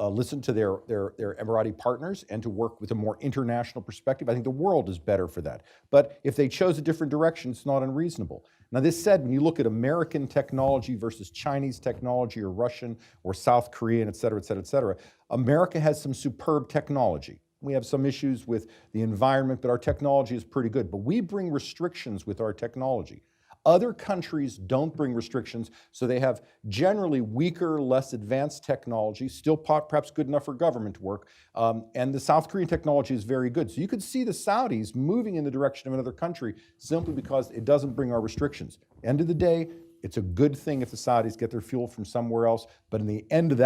listen to their Emirati partners and to work with a more international perspective. I think the world is better for that. But if they chose a different direction, it's not unreasonable. Now, this said, when you look at American technology versus Chinese technology or Russian or South Korean, et cetera, et cetera, et cetera, America has some superb technology. We have some issues with the environment, but our technology is pretty good. But we bring restrictions with our technology. Other countries don't bring restrictions, so they have generally weaker, less advanced technology, still perhaps good enough for government work, and the South Korean technology is very good. So you could see the Saudis moving in the direction of another country simply because it doesn't bring our restrictions. End of the day, it's a good thing if the Saudis get their fuel from somewhere else, but in the end of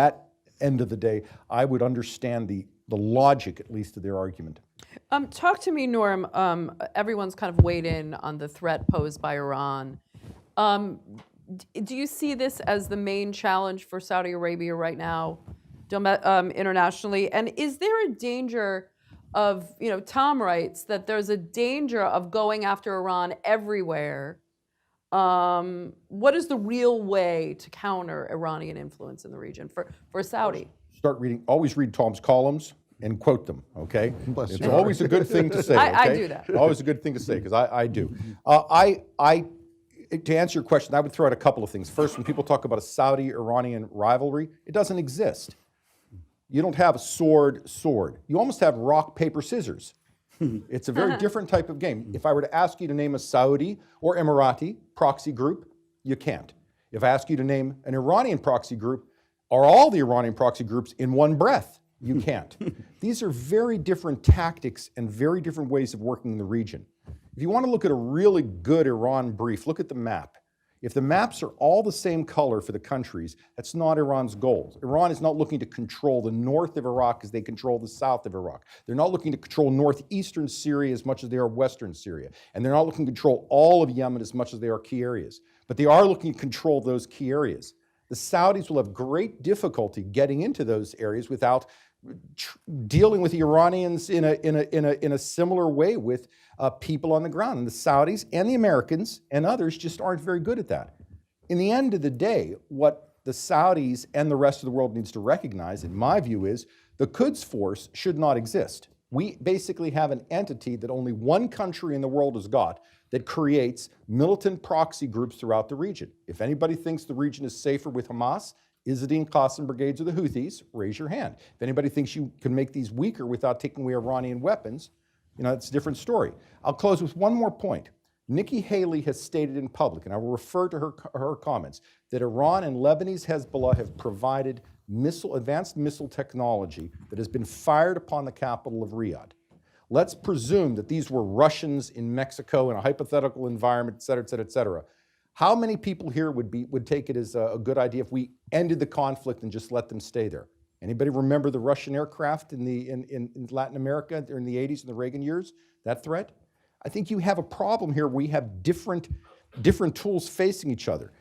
the day, I would understand the logic, at least, of their argument. Talk to me, Norm. Everyone's kind of weighed in on the threat posed by Iran. Do you see this as the main challenge for Saudi Arabia right now, internationally? And is there a danger of, Tom writes that there's a danger of going after Iran everywhere. What is the real way to counter Iranian influence in the region for Saudi? Start reading, always read Tom's columns and quote them, okay? Bless It's you. always a good thing to say, I okay? do that. Always a good thing to say, because I do. To answer your question, I would throw out a couple of things. First, when people talk about a Saudi-Iranian rivalry, it doesn't exist. You don't have a sword. You almost have rock, paper, scissors. It's a very different type of game. If I were to ask you to name a Saudi or Emirati proxy group, you can't. If I ask you to name an Iranian proxy group, are all the Iranian proxy groups in one breath? You can't. These are very different tactics and very different ways of working in the region. If you want to look at a really good Iran brief, look at the map. If the maps are all the same color for the countries, that's not Iran's goal. Iran is not looking to control the north of Iraq as they control the south of Iraq. They're not looking to control northeastern Syria as much as they are western Syria. And they're not looking to control all of Yemen as much as they are key areas. But they are looking to control those key areas. The Saudis will have great difficulty getting into those areas without dealing with the Iranians in a similar way with people on the ground. And the Saudis and the Americans and others just aren't very good at that. In the end of the day, what the Saudis and the rest of the world needs to recognize, in my view, is the Quds Force should not exist. We basically have an entity that only one country in the world has got that creates militant proxy groups throughout the region. If anybody thinks the region is safer with Hamas, Izzadin Qassam brigades or the Houthis, raise your hand. If anybody thinks you can make these weaker without taking away Iranian weapons, it's a different story. I'll close with one more point. Nikki Haley has stated in public, and I will refer to her comments, that Iran and Lebanese Hezbollah have provided advanced missile technology that has been fired upon the capital of Riyadh. Let's presume that these were Russians in Mexico in a hypothetical environment, et cetera, et cetera, et cetera. How many people here would take it as a good idea if we ended the conflict and just let them stay there? Anybody remember the Russian aircraft in Latin America during the 80s and the Reagan years? That threat? I think you have a problem here where we have different tools facing each other.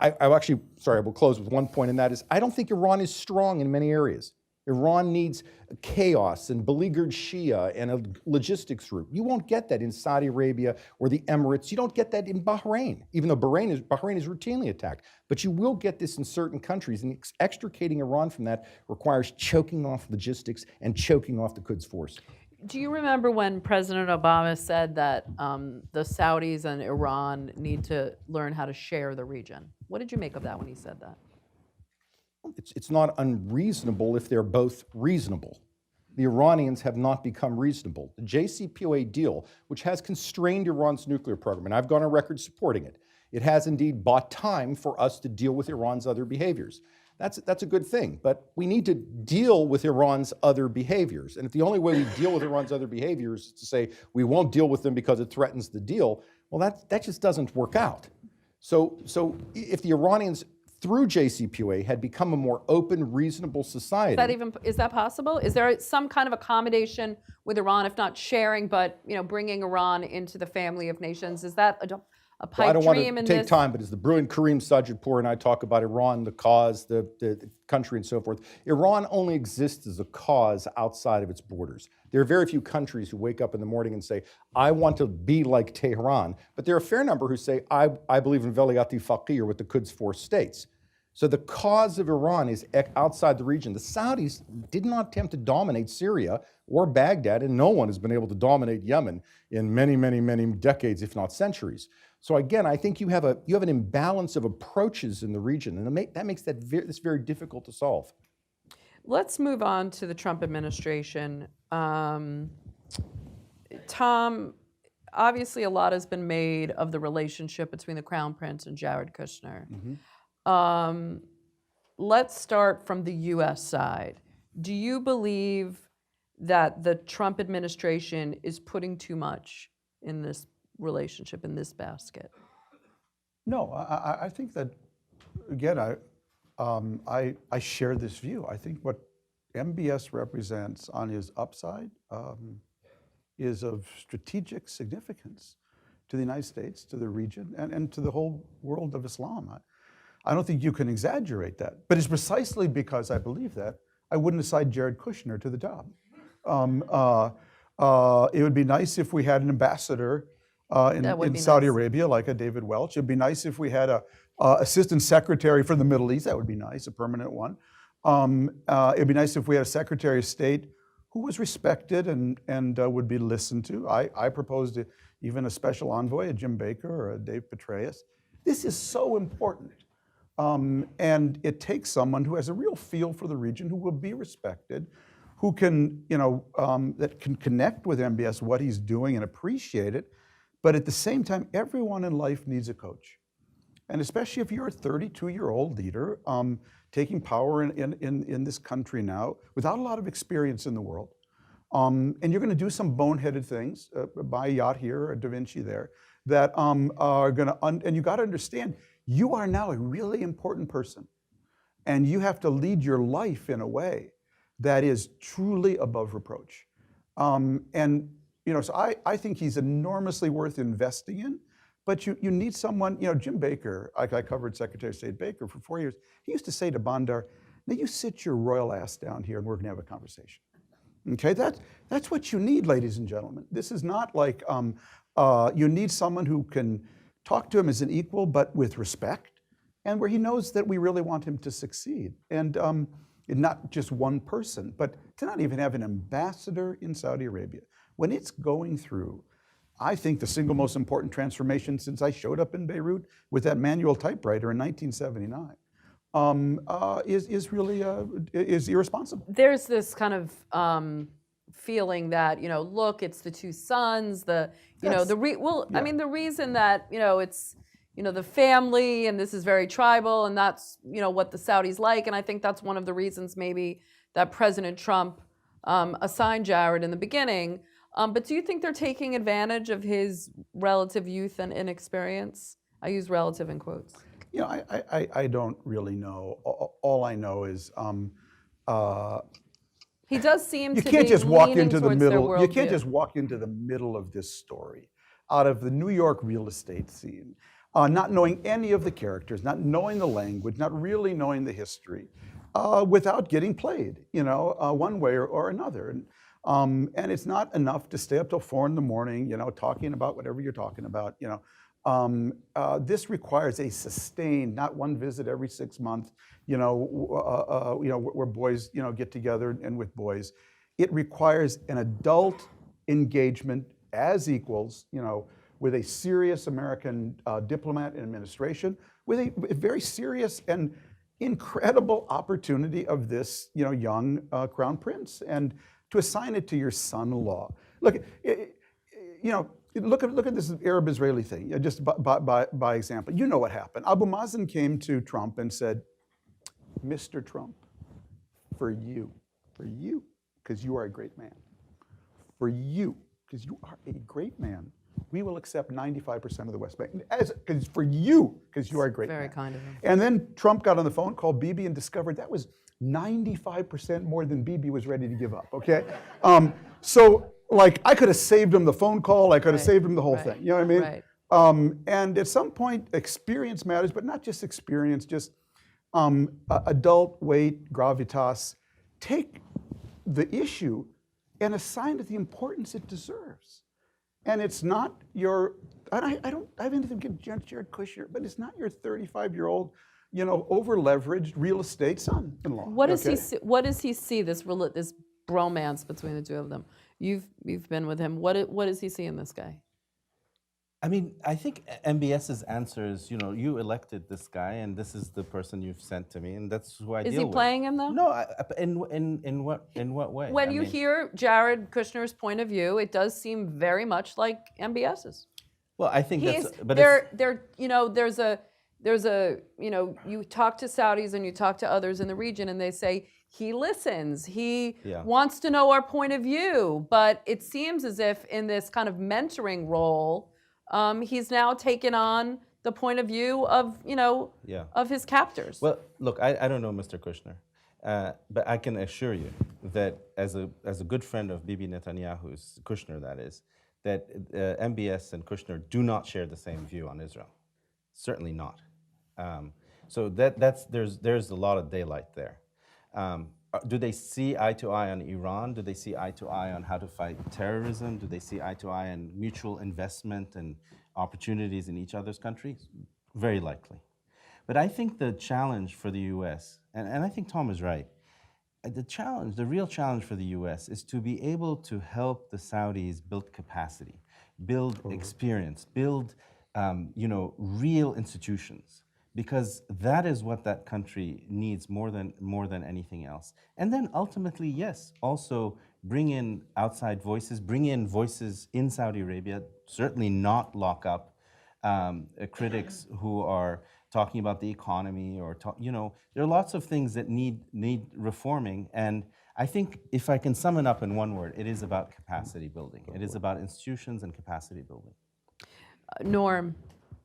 I will close with one point, and that is I don't think Iran is strong in many areas. Iran needs chaos and beleaguered Shia and a logistics route. You won't get that in Saudi Arabia or the Emirates. You don't get that in Bahrain, even though Bahrain is routinely attacked. But you will get this in certain countries, and extricating Iran from that requires choking off logistics and choking off the Quds Force. Do you remember when President Obama said that the Saudis and Iran need to learn how to share the region? What did you make of that when he said that? It's not unreasonable if they're both reasonable. The Iranians have not become reasonable. The JCPOA deal, which has constrained Iran's nuclear program, and I've gone on record supporting it, it has indeed bought time for us to deal with Iran's other behaviors. That's a good thing, but we need to deal with Iran's other behaviors. And if the only way we deal with Iran's other behaviors is to say we won't deal with them because it threatens the deal, well, that just doesn't work out. So if the Iranians through JCPOA had become a more open, reasonable society. Is that possible? Is there some kind of accommodation with Iran, if not sharing, but bringing Iran into the family of nations? Is that a pipe dream? I don't want to take time, but as the brilliant Kareem Sajidpour and I talk about Iran, the cause, the country, and so forth, Iran only exists as a cause outside of its borders. There are very few countries who wake up in the morning and say, I want to be like Tehran, but there are a fair number who say, I believe in Velayat-e Faqih with the Quds Force states. So the cause of Iran is outside the region. The Saudis did not attempt to dominate Syria or Baghdad, and no one has been able to dominate Yemen in many, many, many decades, if not centuries. So again, I think you have an imbalance of approaches in the region, and that makes this very difficult to solve. Let's move on to the Trump administration. Tom, obviously a lot has been made of the relationship between the Crown Prince and Jared Kushner. Mm-hmm. Let's start from the U.S. side. Do you believe that the Trump administration is putting too much in this relationship, in this basket? No, I think that, again, I share this view. I think what MBS represents on his upside is of strategic significance to the United States, to the region, and to the whole world of Islam. I don't think you can exaggerate that. But it's precisely because I believe that I wouldn't assign Jared Kushner to the job. It would be nice if we had an ambassador in Saudi Arabia, like a David Welch. It'd be nice if we had a assistant secretary for the Middle East. That would be nice, a permanent one. It'd be nice if we had a secretary of state who was respected and would be listened to. I proposed even a special envoy, a Jim Baker or a Dave Petraeus. This is so important. And it takes someone who has a real feel for the region, who will be respected, who can, that can connect with MBS, what he's doing, and appreciate it. But at the same time, everyone in life needs a coach. And especially if you're a 32-year-old leader taking power in this country now without a lot of experience in the world, and you're going to do some boneheaded things, buy a yacht here, a Da Vinci there, that are going to, and you got to understand, you are now a really important person. And you have to lead your life in a way that is truly above reproach. So I think he's enormously worth investing in. But you need someone, Jim Baker, I covered Secretary of State Baker for 4 years. He used to say to Bandar, now you sit your royal ass down here and we're gonna have a conversation. Okay, that's what you need, ladies and gentlemen. This is not like, you need someone who can talk to him as an equal, but with respect, and where he knows that we really want him to succeed. And not just one person, but to not even have an ambassador in Saudi Arabia. When it's going through, I think, the single most important transformation since I showed up in Beirut with that manual typewriter in 1979, is irresponsible. There's this kind of feeling that, look, it's the two sons, I mean, the reason that, it's, the family, and this is very tribal, and that's, what the Saudis like, and I think that's one of the reasons maybe that President Trump assigned Jared in the beginning. But do you think they're taking advantage of his relative youth and inexperience? I use relative in quotes. I don't really know. All I know is he does seem you to can't be just walk leaning into the towards their middle. You can't worldview. just walk into the middle of this story, out of the New York real estate scene, not knowing any of the characters, not knowing the language, not really knowing the history, without getting played, one way or another. And it's not enough to stay up till 4 a.m, talking about whatever you're talking about. This requires a sustained, not one visit every 6 months. Where boys, get together and with boys. It requires an adult engagement as equals, with a serious American diplomat and administration, with a very serious and incredible opportunity of this, young crown prince, and to assign it to your son-in-law. Look, look at this Arab-Israeli thing, just by example. You know what happened. Abu Mazen came to Trump and said, Mr. Trump, for you, because you are a great man, for you, because you are a great man, we will accept 95% of the West Bank. Because for you, because you are a great man. Very kind of him. And then Trump got on the phone, called Bibi, and discovered that was 95% more than Bibi was ready to give up, okay? So, I could have saved him the phone call, I could have saved him the whole thing, you know what I mean? Right. And at some point, experience matters, but not just experience, just adult weight, gravitas. Take the issue and assign it the importance it deserves. And it's not your, I have anything against Jared Kushner, but it's not your 35-year-old, over-leveraged real estate son-in-law. What does he see? What does he see? This bromance between the two of them. You've been with him. What does he see in this guy? I mean, I think MBS's answer is, you elected this guy, and this is the person you've sent to me, and that's who I deal with. Is he playing him though? No, in what way? When you hear Jared Kushner's point of view, it does seem very much like MBS's. Well, I think that's. But there's a you talk to Saudis and you talk to others in the region, and they say he listens, he wants to know our point of view, but it seems as if in this kind of mentoring role, he's now taken on the point of view of of his captors. Well, look, I don't know Mr. Kushner, but I can assure you that as a good friend of Bibi Netanyahu's, Kushner that is, that MBS and Kushner do not share the same view on Israel. Certainly not. So there's a lot of daylight there. Do they see eye to eye on Iran? Do they see eye to eye on how to fight terrorism? Do they see eye to eye on mutual investment and opportunities in each other's countries? Very likely. But I think the challenge for the US, and I think Tom is right, the real challenge for the US is to be able to help the Saudis build capacity, build experience, build real institutions. Because that is what that country needs more than anything else. And then ultimately, yes, also bring in outside voices, bring in voices in Saudi Arabia, certainly not lock up critics who are talking about the economy or, there are lots of things that need reforming. And I think if I can sum it up in one word, it is about capacity building. It is about institutions and capacity building. Norm,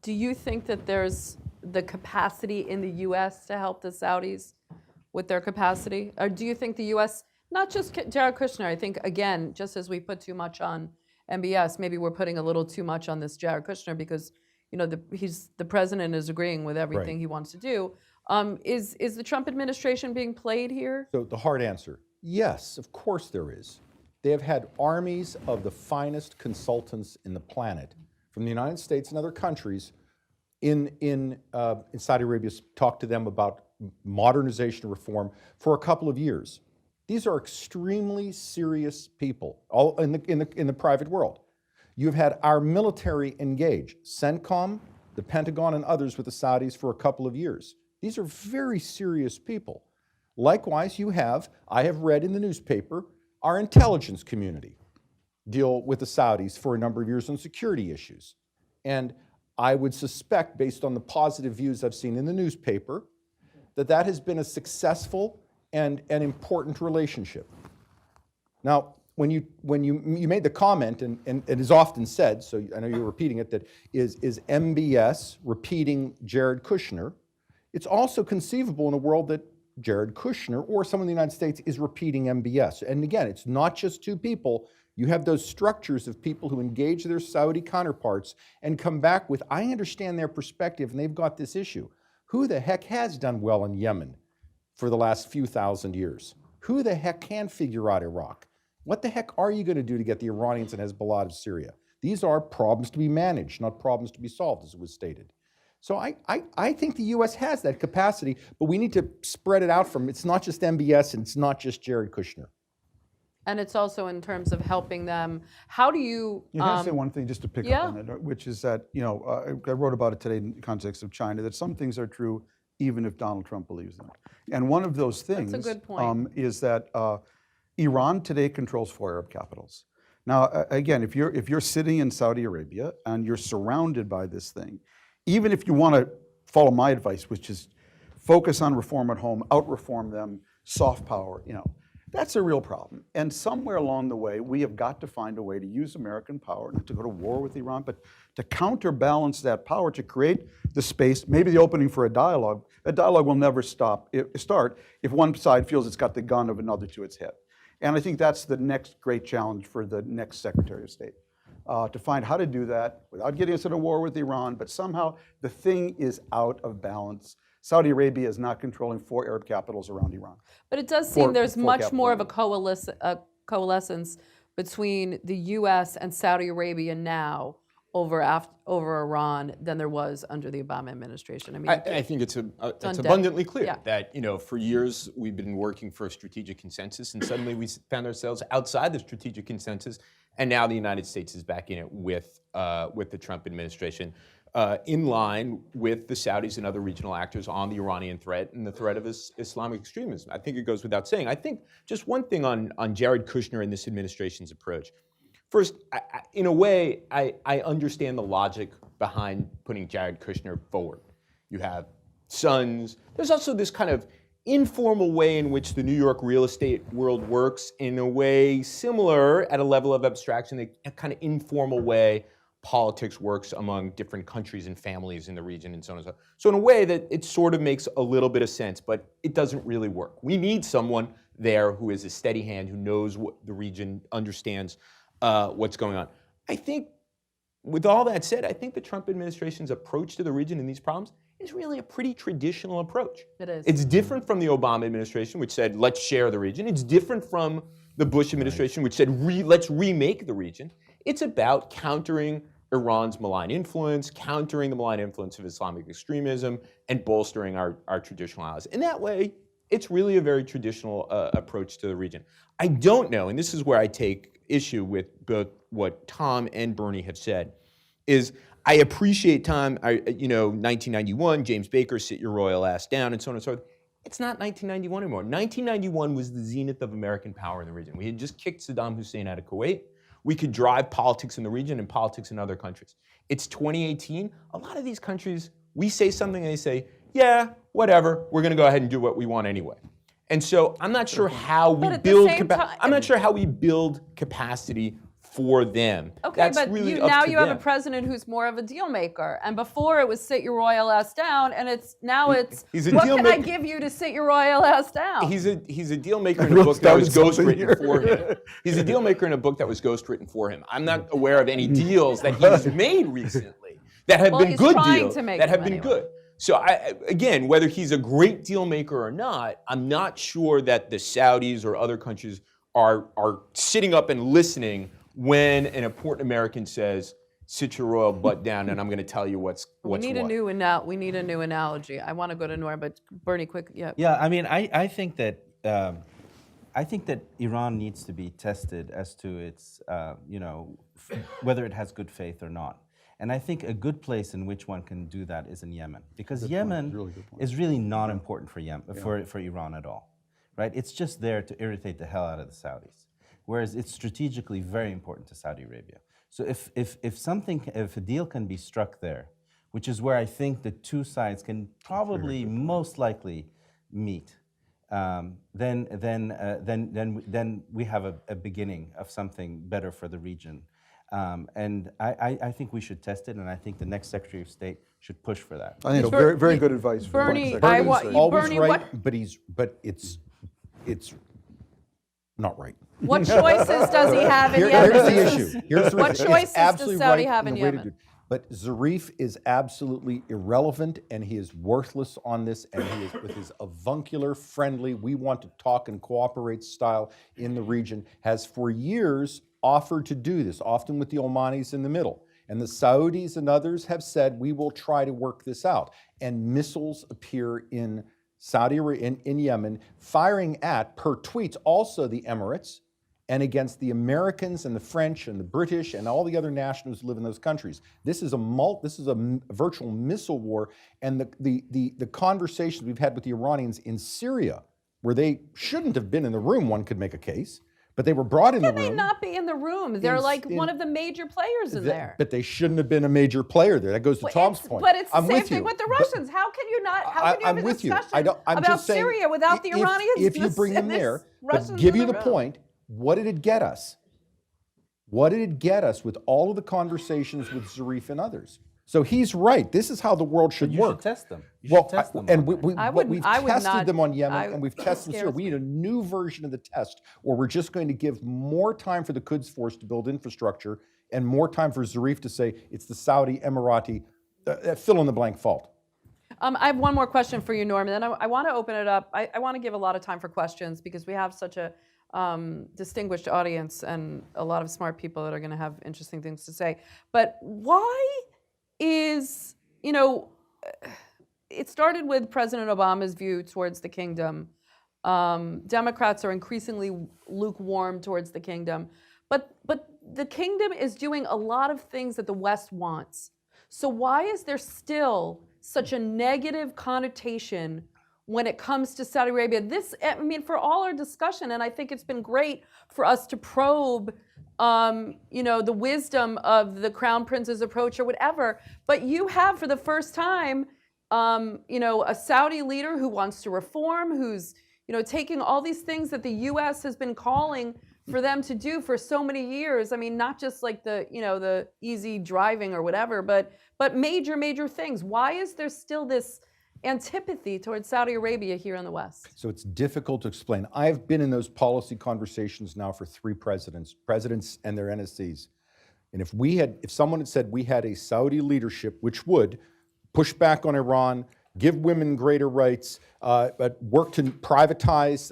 do you think that there's the capacity in the U.S. to help the Saudis with their capacity? Or do you think the U.S., not just Jared Kushner, I think, again, just as we put too much on MBS, maybe we're putting a little too much on this Jared Kushner because, the president is agreeing with everything he wants to do. Is the Trump administration being played here? So the hard answer, yes, of course there is. They have had armies of the finest consultants in the planet from the United States and other countries in Saudi Arabia, talk to them about modernization reform for a couple of years. These are extremely serious people, all in the private world. You've had our military engage, CENTCOM, the Pentagon, and others with the Saudis for a couple of years. These are very serious people. Likewise, I have read in the newspaper, our intelligence community deal with the Saudis for a number of years on security issues. And I would suspect, based on the positive views I've seen in the newspaper, that has been a successful and an important relationship. Now, when you made the comment, and it is often said, so I know you're repeating it, that is MBS repeating Jared Kushner? It's also conceivable in a world that Jared Kushner or someone in the United States is repeating MBS. And again, it's not just two people. You have those structures of people who engage their Saudi counterparts and come back with, I understand their perspective and they've got this issue. Who the heck has done well in Yemen for the last few thousand years? Who the heck can figure out Iraq? What the heck are you going to do to get the Iranians and Hezbollah of Syria? These are problems to be managed, not problems to be solved, as it was stated. So I think the U.S. has that capacity, but we need to spread it out it's not just MBS and it's not just Jared Kushner. And it's also in terms of helping them. How do you? Can I say one thing just to pick up on it, which is that, I wrote about it today in the context of China, that some things are true even if Donald Trump believes them. And one of those things That's a good point. Is that Iran today controls 4 Arab capitals. Now, again, if you're sitting in Saudi Arabia and you're surrounded by this thing, even if you want to follow my advice, which is focus on reform at home, out-reform them, soft power, that's a real problem. And somewhere along the way, we have got to find a way to use American power, not to go to war with Iran, but to counterbalance that power, to create the space, maybe the opening for a dialogue. A dialogue will never start if one side feels it's got the gun of another to its head. And I think that's the next great challenge for the next Secretary of State, to find how to do that without getting us into war with Iran, but somehow the thing is out of balance. Saudi Arabia is not controlling 4 Arab capitals around Iran. But it does seem there's much more of a capitals. coalescence between the U.S. and Saudi Arabia now over Iran than there was under the Obama administration. I mean, I think it's abundantly clear that for years we've been working for a strategic consensus, and suddenly we found ourselves outside the strategic consensus, and now the United States is back in it with the Trump administration, in line with the Saudis and other regional actors on the Iranian threat and the threat of Islamic extremism. I think it goes without saying. I think just one thing on Jared Kushner and this administration's approach. First, in a way, I understand the logic behind putting Jared Kushner forward. You have sons. There's also this kind of informal way in which the New York real estate world works, in a way similar at a level of abstraction, a kind of informal way politics works among different countries and families in the region and so on and so on. So in a way that it sort of makes a little bit of sense, but it doesn't really work. We need someone there who is a steady hand, who knows what the region, understands what's going on. I think, with all that said, I think the Trump administration's approach to the region and these problems is really a pretty traditional approach. It is. It's different from the Obama administration, which said, let's share the region. It's different from the Bush administration, which said, let's remake the region. It's about countering Iran's malign influence, countering the malign influence of Islamic extremism, and bolstering our traditional allies. In that way, it's really a very traditional approach to the region. I don't know, and this is where I take issue with both what Tom and Bernie have said, is I appreciate Tom, 1991, James Baker, sit your royal ass down, and so on and so forth. It's not 1991 anymore. 1991 was the zenith of American power in the region. We had just kicked Saddam Hussein out of Kuwait. We could drive politics in the region and politics in other countries. It's 2018. A lot of these countries, we say something and they say, yeah, whatever, we're going to go ahead and do what we want anyway. And so I'm not sure how we build capacity for them. Okay, That's but really now up to you have them. a president who's more of a deal maker, and before it was sit your royal ass down, and now it's he's a what deal can I maker. give you to sit your royal ass down? He's a deal maker in a book that was ghostwritten for him. He's a deal maker in a book that was ghostwritten for him. I'm not aware of any deals that he's made recently that have been he's good trying deals to make that have them been anyway. good. So again, whether he's a great deal maker or not, I'm not sure that the Saudis or other countries are sitting up and listening when an important American says, sit your royal butt down and I'm going to tell you what's what. We need a new analogy. I want to go to Nora, but Bernie, quick, yeah. Yeah, I mean, I think that Iran needs to be tested as to its, whether it has good faith or not. And I think a good place in which one can do that is in Yemen, because Yemen is really not important for for Iran at all, right? It's just there to irritate the hell out of the Saudis, whereas it's strategically very important to Saudi Arabia. So if a deal can be struck there, which is where I think the two sides can probably most likely meet, then we have a beginning of something better for the region. And I think we should test it, and I think the next Secretary of State should push for that. I think it's very, very good advice. Bernie, Bernie's always Bernie, right, what, but it's not right. what choices does he have in Here's Yemen? the issue. Here's the What issue. choices It's does absolutely Saudi right have in the way to Yemen? do it. But Zarif is absolutely irrelevant, and he is worthless on this, and he is, with his avuncular, friendly, we want to talk and cooperate style in the region, has for years offered to do this, often with the Omanis in the middle. And the Saudis and others have said, we will try to work this out. And missiles appear in Saudi Arabia, in Yemen, firing at, per tweets, also the Emirates, and against the Americans and the French and the British and all the other nationals who live in those countries. This is a virtual missile war, and the conversations we've had with the Iranians in Syria, where they shouldn't have been in the room, one could make a case, but they were brought in the room. Can they not be in the room? They're one of the major players in there. But they shouldn't have been a major player there. That goes to Tom's point. But it's the I'm same with thing you. with the Russians. How can you not? How can you I'm have a with you. discussion I'm about just saying, Syria without the Iranians? If you bring them there, but give you the point, what did it get us? What did it get us with all of the conversations with Zarif and others? So he's right. This is how the world should You work. should test them. You Well, should test them. and I we've would tested not- them on Yemen, I- and we've tested scares Syria. We need a new version of the test, or we're just going to give more time for the Quds Force to build infrastructure and more time for Zarif to say it's the Saudi, Emirati, fill-in-the-blank fault. I have one more question for you, Norman. Then I want to open it up. I want to give a lot of time for questions because we have such a distinguished audience and a lot of smart people that are going to have interesting things to say. But why is, it started with President Obama's view towards the kingdom. Democrats are increasingly lukewarm towards the kingdom. But the kingdom is doing a lot of things that the West wants. So why is there still such a negative connotation when it comes to Saudi Arabia? For all our discussion, and I think it's been great for us to probe, the wisdom of the Crown Prince's approach or whatever. But you have, for the first time, a Saudi leader who wants to reform, who's, taking all these things that the U.S. has been calling for them to do for so many years. I mean, not just like the easy driving or whatever, but major, major things. Why is there still this antipathy towards Saudi Arabia here in the West? So it's difficult to explain. I've been in those policy conversations now for 3 presidents and their NSCs. And if someone had said we had a Saudi leadership which would push back on Iran, give women greater rights, but work to privatize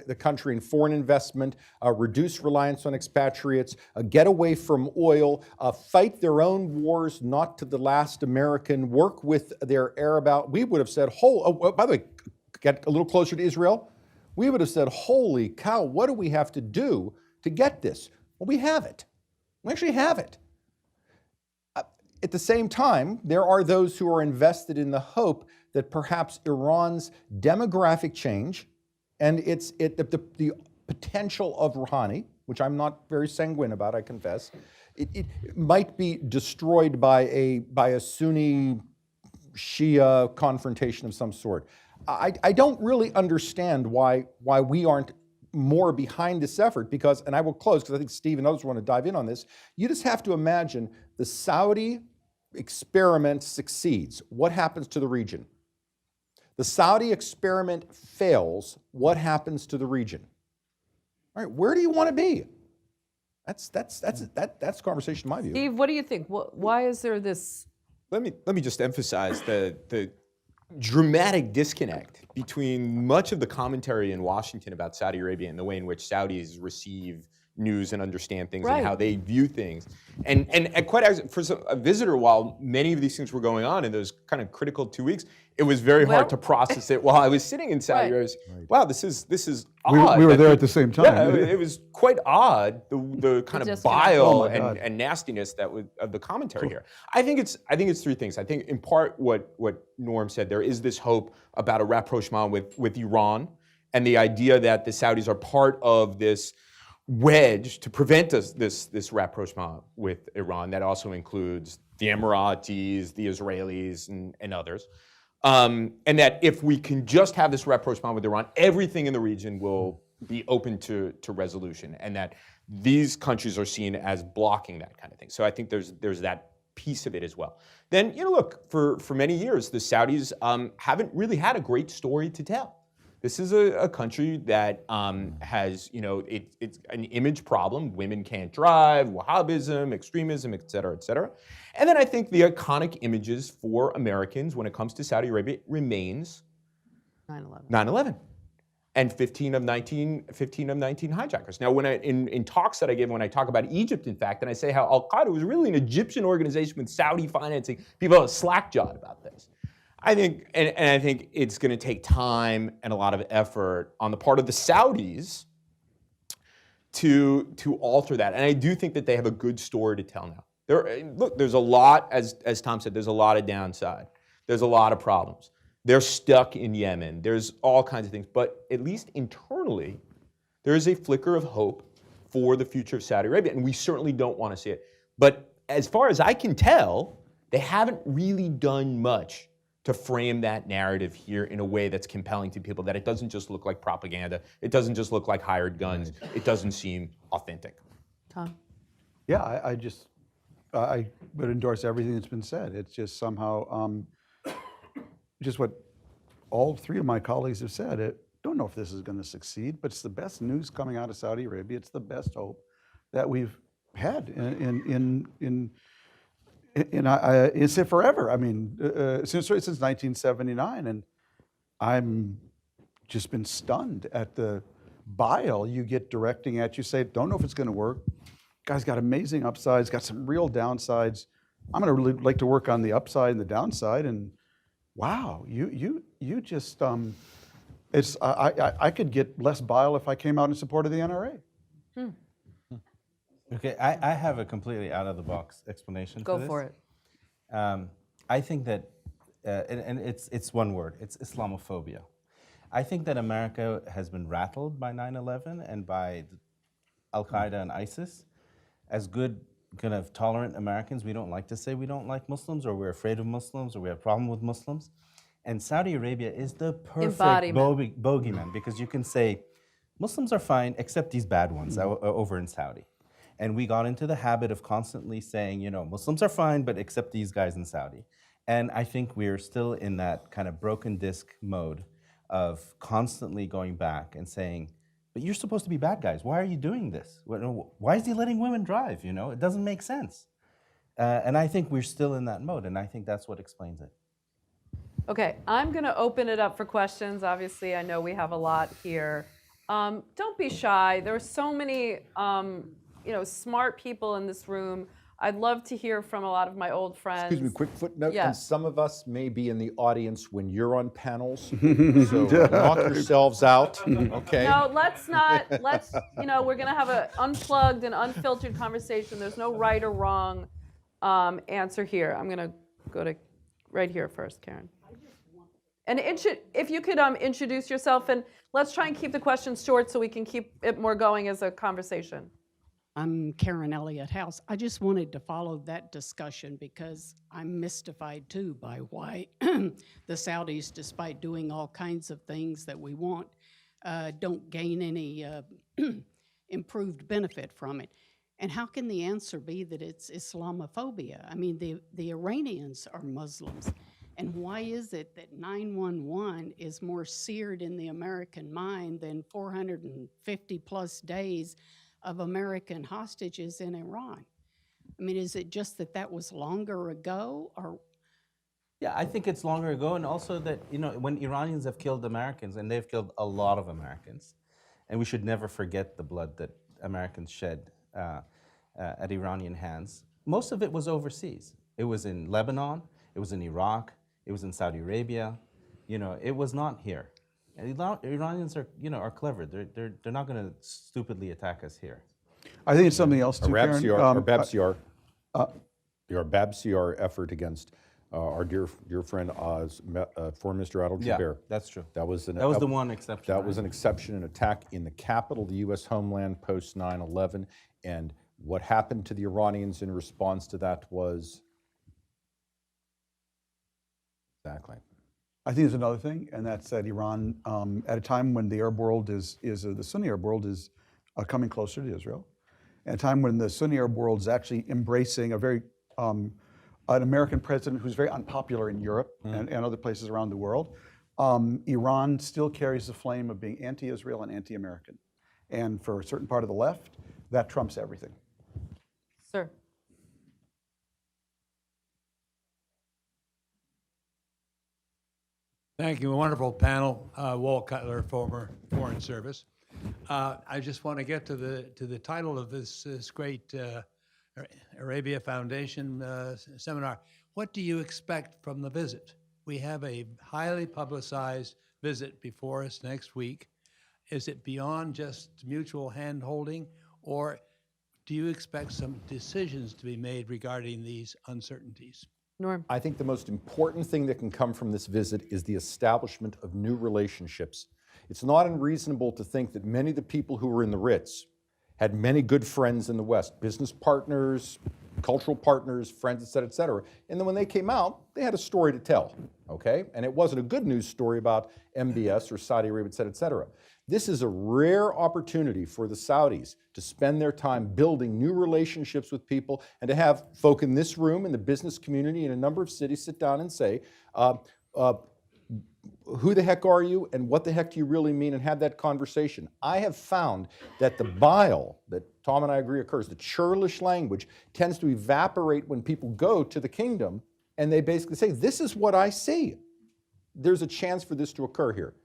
the country and foreign investment, reduce reliance on expatriates, get away from oil, fight their own wars, not to the last American, work with their Arab we would have said, by the way, get a little closer to Israel, we would have said, holy cow, what do we have to do to get this? Well, we have it. We actually have it. At the same time, there are those who are invested in the hope that perhaps Iran's demographic change and the potential of Rouhani, which I'm not very sanguine about, I confess, it might be destroyed by a Sunni Shia confrontation of some sort. I don't really understand why we aren't more behind this effort because, and I will close because I think Steve and others want to dive in on this, you just have to imagine the Saudi experiment succeeds. What happens to the region? The Saudi experiment fails. What happens to the region? All right, where do you want to be? That's a conversation in my view. Steve, what do you think? Why is there this? Let me just emphasize the dramatic disconnect between much of the commentary in Washington about Saudi Arabia and the way in which Saudis receive news and understand things and how they view things. And quite actually, for a visitor, while many of these things were going on in those kind of critical 2 weeks, it was very hard to process it while I was sitting in Saudi Arabia. Wow, this is odd. We were there at the same time. Yeah, it was quite odd, the kind of bile and nastiness of the commentary here. I think it's three things. I think in part what Norm said, there is this hope about a rapprochement with Iran and the idea that the Saudis are part of this wedge to prevent this rapprochement with Iran. That also includes the Emiratis, the Israelis, and others. And that if we can just have this rapprochement with Iran, everything in the region will be open to resolution, and that these countries are seen as blocking that kind of thing. So I think there's that piece of it as well. Then, look, for many years, the Saudis haven't really had a great story to tell. This is a country that has, it's an image problem. Women can't drive, Wahhabism, extremism, et cetera, et cetera. And then I think the iconic images for Americans when it comes to Saudi Arabia remains 9/11. And 15 of 19 hijackers. Now, when in talks that I give, when I talk about Egypt, in fact, and I say how Al-Qaeda was really an Egyptian organization with Saudi financing, people are slack-jawed about this. I think, and I think it's going to take time and a lot of effort on the part of the Saudis to alter that. And I do think that they have a good story to tell now. There's a lot, as Tom said, there's a lot of downside. There's a lot of problems. They're stuck in Yemen. There's all kinds of things. But at least internally, there is a flicker of hope for the future of Saudi Arabia. And we certainly don't want to see it. But as far as I can tell, they haven't really done much to frame that narrative here in a way that's compelling to people, that it doesn't just look like propaganda. It doesn't just look like hired guns. It doesn't seem authentic. Tom? Yeah, I would endorse everything that's been said. It's just somehow, just what all three of my colleagues have said. I don't know if this is going to succeed, but it's the best news coming out of Saudi Arabia. It's the best hope that we've had it's it forever. I mean, since 1979, and I'm just been stunned at the bile you get directing at you. Say, don't know if it's going to work. Guy's got amazing upsides, got some real downsides. I'm going to really like to work on the upside and the downside. And wow, you just it's I could get less bile if I came out in support of the NRA. Okay, I have a completely out-of-the-box explanation for this. Go for it. I think that, and it's one word, it's Islamophobia. I think that America has been rattled by 9/11 and by Al-Qaeda and ISIS. As good, kind of tolerant Americans, we don't like to say we don't like Muslims, or we're afraid of Muslims, or we have a problem with Muslims. And Saudi Arabia is the perfect bogeyman, because you can say, Muslims are fine, except these bad ones over in Saudi. And we got into the habit of constantly saying, Muslims are fine, but except these guys in Saudi. And I think we're still in that kind of broken disc mode of constantly going back and saying, but you're supposed to be bad guys. Why are you doing this? Why is he letting women drive? It doesn't make sense. And I think we're still in that mode, and I think that's what explains it. Okay, I'm going to open it up for questions. Obviously, I know we have a lot here. Don't be shy. There are so many, smart people in this room. I'd love to hear from a lot of my old friends. Excuse me, quick footnote. Yeah. And some of us may be in the audience when you're on panels. So knock yourselves out, okay? No, let's not. We're going to have an unplugged and unfiltered conversation. There's no right or wrong answer here. I'm going to go to right here first, Karen. And if you could introduce yourself, and let's try and keep the questions short so we can keep it more going as a conversation. I'm Karen Elliott House. I just wanted to follow that discussion because I'm mystified too by why the Saudis, despite doing all kinds of things that we want, don't gain any improved benefit from it. And how can the answer be that it's Islamophobia? I mean, the Iranians are Muslims. And why is it that 9/11 is more seared in the American mind than 450 plus days of American hostages in Iran? I mean, is it just that was longer ago, or? Yeah, I think it's longer ago, and also that, when Iranians have killed Americans, and they've killed a lot of Americans, and we should never forget the blood that Americans shed at Iranian hands. Most of it was overseas. It was in Lebanon, it was in Iraq, it was in Saudi Arabia. It was not here. And Iranians are clever. They're not going to stupidly attack us here. I think it's something else too, Karen. Our BABCR effort against our dear friend Foreign Minister Adel Yeah, Jubeir. that's true. That was the one exception. That was an exception, an attack in the capital, the U.S. homeland, post 9/11, and what happened to the Iranians in response to that was exactly. I think there's another thing, and that's that Iran, at a time when the Arab world the Sunni Arab world is coming closer to Israel, at a time when the Sunni Arab world is actually embracing an American president who's very unpopular in Europe and other places around the world, Iran still carries the flame of being anti-Israel and anti-American. And for a certain part of the left, that trumps everything. Sir. Thank you. A wonderful panel. Walt Cutler, former Foreign Service. I just want to get to the title of this great Arabia Foundation seminar. What do you expect from the visit? We have a highly publicized visit before us next week. Is it beyond just mutual hand-holding, or do you expect some decisions to be made regarding these uncertainties? Norm. I think the most important thing that can come from this visit is the establishment of new relationships. It's not unreasonable to think that many of the people who were in the Ritz had many good friends in the West, business partners, cultural partners, friends, et cetera. And then when they came out, they had a story to tell, okay? And it wasn't a good news story about MBS or Saudi Arabia, et cetera. This is a rare opportunity for the Saudis to spend their time building new relationships with people and to have folk in this room, in the business community, in a number of cities sit down and say, who the heck are you and what the heck do you really mean, and have that conversation. I have found that the bile, that Tom and I agree occurs, the churlish language tends to evaporate when people go to the kingdom and they basically say, this is what I see. There's a chance for this to occur here.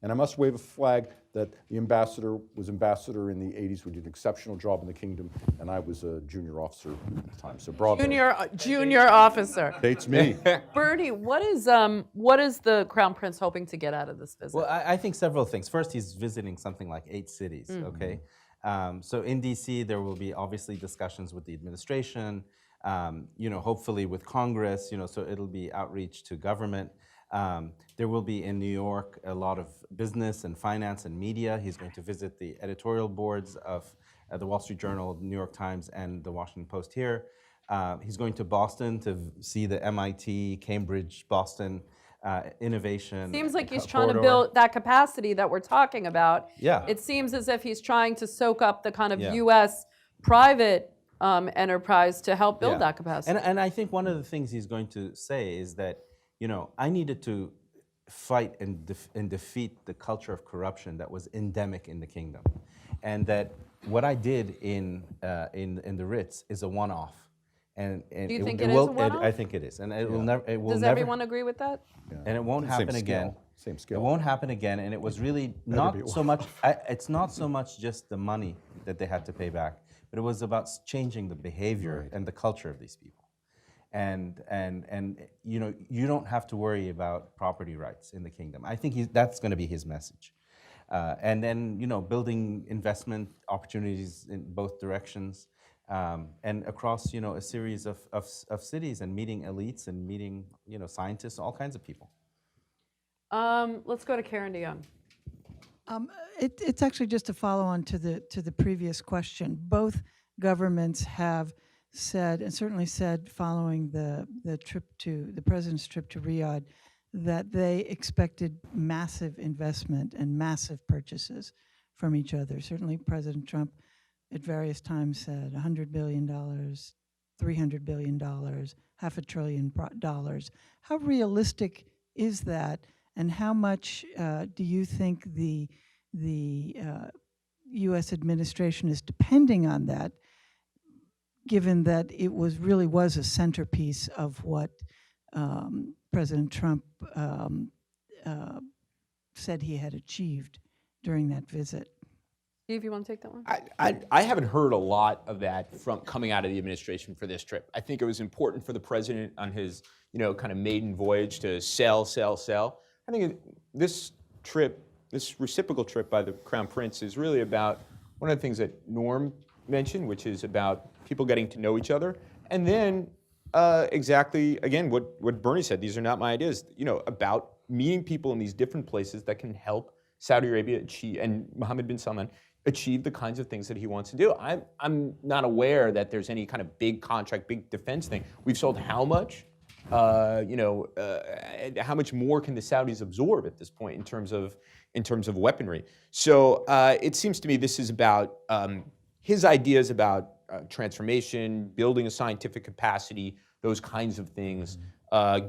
And I must wave a flag that the ambassador was ambassador in the 80s. We did an exceptional job in the kingdom, and I was a junior officer at the time. So bravo. Junior officer. Dates me. Bernie, what is the Crown Prince hoping to get out of this visit? Well, I think several things. First, he's visiting something like 8 cities, okay? So in DC, there will be obviously discussions with the administration, hopefully with Congress, so it'll be outreach to government. There will be in New York a lot of business and finance and media. He's going to visit the editorial boards of the Wall Street Journal, New York Times, and the Washington Post here. He's going to Boston to see the MIT, Cambridge, Boston innovation. Seems like he's trying to build that capacity that we're talking about. Yeah. It seems as if he's trying to soak up the kind of U.S. private enterprise to help build that capacity. And I think one of the things he's going to say is that, I needed to fight and defeat the culture of corruption that was endemic in the kingdom, and that what I did in the Ritz is a one-off. And Do you think it it is will, a one-off? I think it is, and it will never. It will Does never, everyone agree with that? and it won't happen again. Same It scale. won't happen again, and it was really be not so much. It's not so much just the money that they had to pay back, but it was about changing the behavior and the culture of these people. And you know, you don't have to worry about property rights in the kingdom. I think that's going to be his message. And then, you know, building investment opportunities in both directions, and across, you know, a series of cities, and meeting elites and meeting, you know, scientists, all kinds of people. Let's go to Karen DeYoung. It's actually just a follow-on to the previous question. Both governments have said, and certainly said following the president's trip to Riyadh, that they expected massive investment and massive purchases from each other. Certainly President Trump at various times said $100 billion, $300 billion, $500 billion. How realistic is that, and how much do you think the U.S. administration is depending on that, given that it really was a centerpiece of what President Trump said he had achieved during that visit? Steve, you want to take that one? I haven't heard a lot of that from coming out of the administration for this trip. I think it was important for the president on his, you know, kind of maiden voyage to sell. I think this trip, this reciprocal trip by the Crown Prince, is really about one of the things that Norm mentioned, which is about people getting to know each other, and then exactly again what Bernie said. These are not my ideas. You know, about meeting people in these different places that can help Saudi Arabia achieve, and Mohammed bin Salman achieve the kinds of things that he wants to do. I'm not aware that there's any kind of big contract, big defense thing. We've sold how much? How much more can the Saudis absorb at this point in terms of weaponry? So it seems to me this is about his ideas about transformation, building a scientific capacity, those kinds of things,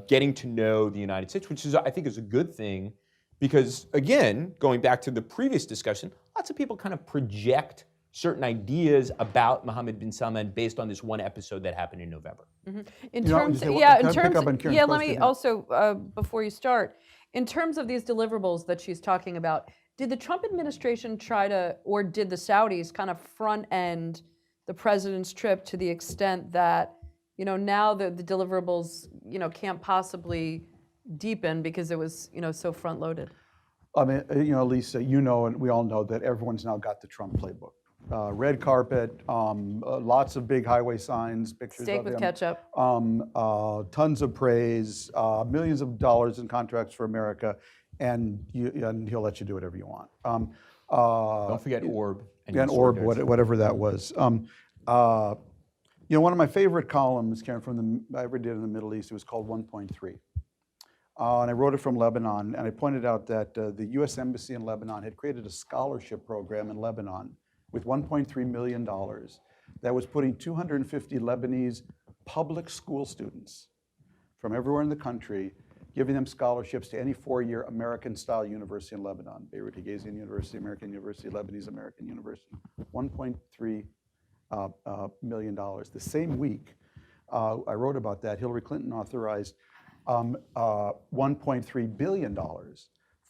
getting to know the United States, which is, I think, is a good thing, because again, going back to the previous discussion, lots of people kind of project certain ideas about Mohammed bin Salman based on this one episode that happened in November. In You know, terms, can I yeah, in pick terms, up on Karen's yeah. Let me question? also, before you start, in terms of these deliverables that she's talking about, did the Trump administration try to, or did the Saudis kind of front end the president's trip to the extent that, you know, now the deliverables, you know, can't possibly deepen because it was, you know, so front loaded? I mean, you know, Lisa, you know, and we all know that everyone's now got the Trump playbook. Red carpet, lots of big highway signs, pictures Steak of with him, ketchup. tons of praise, millions of dollars in contracts for America, and he'll let you do whatever you want. Don't forget Orb. And Orb, whatever that was. You know, one of my favorite columns, Karen, I ever did in the Middle East, it was called 1.3. And I wrote it from Lebanon, and I pointed out that the U.S. Embassy in Lebanon had created a scholarship program in Lebanon with $1.3 million that was putting 250 Lebanese public school students from everywhere in the country, giving them scholarships to any four-year American-style university in Lebanon, Beirut Higazian University, American University, Lebanese American University, $1.3 million. The same week, I wrote about that, Hillary Clinton authorized $1.3 billion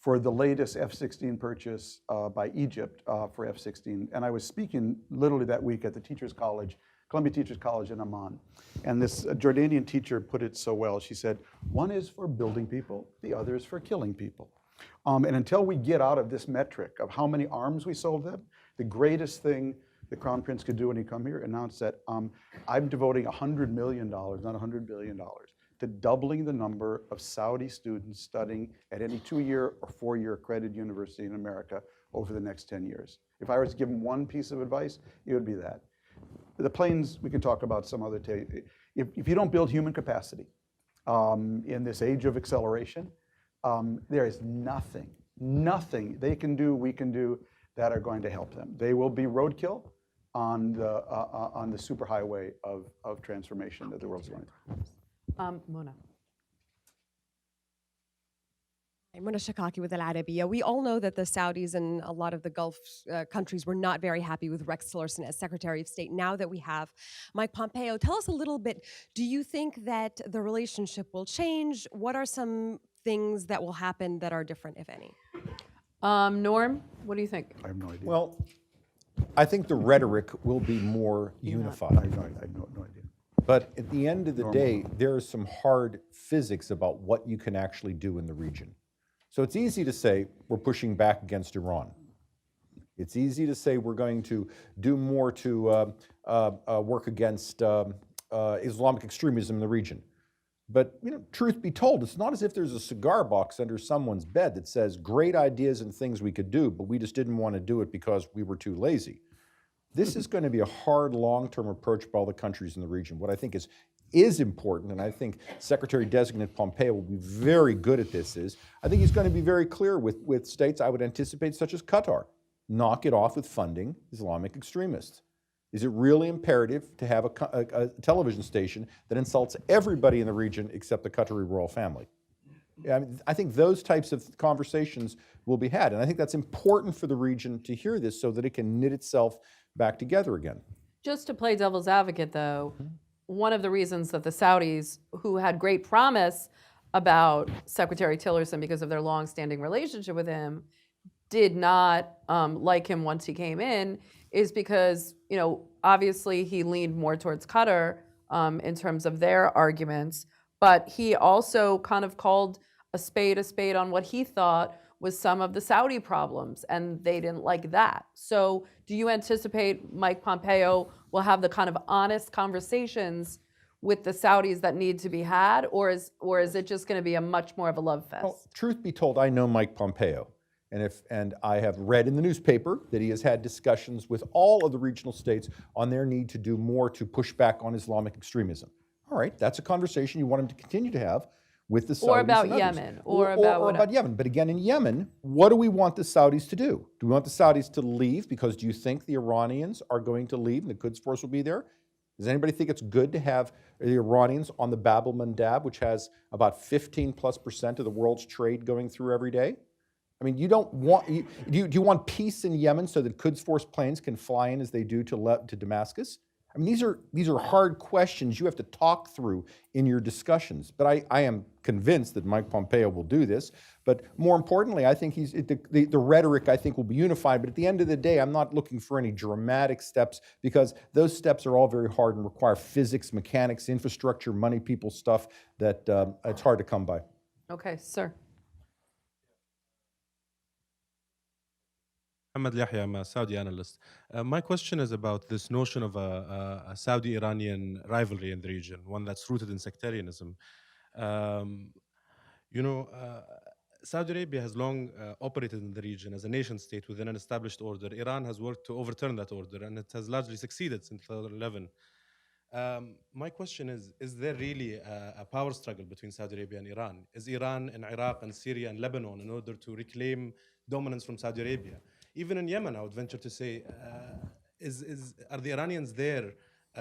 for the latest F-16 purchase by Egypt for F-16. And I was speaking literally that week at the Teachers College, Columbia Teachers College in Amman. And this Jordanian teacher put it so well. She said, one is for building people, the other is for killing people. And until we get out of this metric of how many arms we sold them, the greatest thing the Crown Prince could do when he come here, announce that I'm devoting $100 million, not $100 billion, to doubling the number of Saudi students studying at any 2-year or 4-year accredited university in America over the next 10 years. If I was to give him one piece of advice, it would be that. The planes, we can talk about some other day. If you don't build human capacity in this age of acceleration, there is nothing they can do, we can do, that are going to help them. They will be roadkill on the superhighway of transformation that the world's going through. Mona. I'm Mona Shakaki with Al Arabiya. We all know that the Saudis and a lot of the Gulf countries were not very happy with Rex Tillerson as Secretary of State. Now that we have Mike Pompeo, tell us a little bit, do you think that the relationship will change? What are some things that will happen that are different, if any? Norm, what do you think? I have no idea. Well, I think the rhetoric will be more unified. I have no idea. But at the end of the day, there is some hard physics about what you can actually do in the region. So it's easy to say we're pushing back against Iran. It's easy to say we're going to do more to work against Islamic extremism in the region. But truth be told, it's not as if there's a cigar box under someone's bed that says great ideas and things we could do, but we just didn't want to do it because we were too lazy. This is going to be a hard, long-term approach by all the countries in the region. What I think is important, and I think Secretary-designate Pompeo will be very good at this, is I think he's going to be very clear with states I would anticipate, such as Qatar. Knock it off with funding Islamic extremists. Is it really imperative to have a television station that insults everybody in the region except the Qatari royal family? I think those types of conversations will be had, and I think that's important for the region to hear this so that it can knit itself back together again. Just to play devil's advocate, though, one of the reasons that the Saudis, who had great promise about Secretary Tillerson because of their long-standing relationship with him, did not like him once he came in, is because, obviously he leaned more towards Qatar in terms of their arguments, but he also kind of called a spade on what he thought was some of the Saudi problems, and they didn't like that. So do you anticipate Mike Pompeo will have the kind of honest conversations with the Saudis that need to be had, or is it just going to be a much more of a love fest? Well, truth be told, I know Mike Pompeo, and I have read in the newspaper that he has had discussions with all of the regional states on their need to do more to push back on Islamic extremism. All right, that's a conversation you want him to continue to have with the Saudis. Or about and others. Yemen, or about Yemen. But again, in Yemen, what do we want the Saudis to do? Do we want the Saudis to leave because do you think the Iranians are going to leave and the Quds Force will be there? Does anybody think it's good to have the Iranians on the Bab el-Mandab, which has about 15+% of the world's trade going through every day? I mean, you don't want, do you want peace in Yemen so that Quds Force planes can fly in as they do to Damascus? I mean, these are hard questions you have to talk through in your discussions. But I am convinced that Mike Pompeo will do this. But more importantly, I think the rhetoric, I think, will be unified. But at the end of the day, I'm not looking for any dramatic steps because those steps are all very hard and require physics, mechanics, infrastructure, money, people stuff that it's hard to come by. Okay, sir. Mohammed Yahya, I'm a Saudi analyst. My question is about this notion of a Saudi-Iranian rivalry in the region, one that's rooted in sectarianism. Saudi Arabia has long operated in the region as a nation state within an established order. Iran has worked to overturn that order, and it has largely succeeded since 2011. My question is there really a power struggle between Saudi Arabia and Iran? Is Iran in Iraq and Syria and Lebanon in order to reclaim dominance from Saudi Arabia? Even in Yemen, I would venture to say, are the Iranians there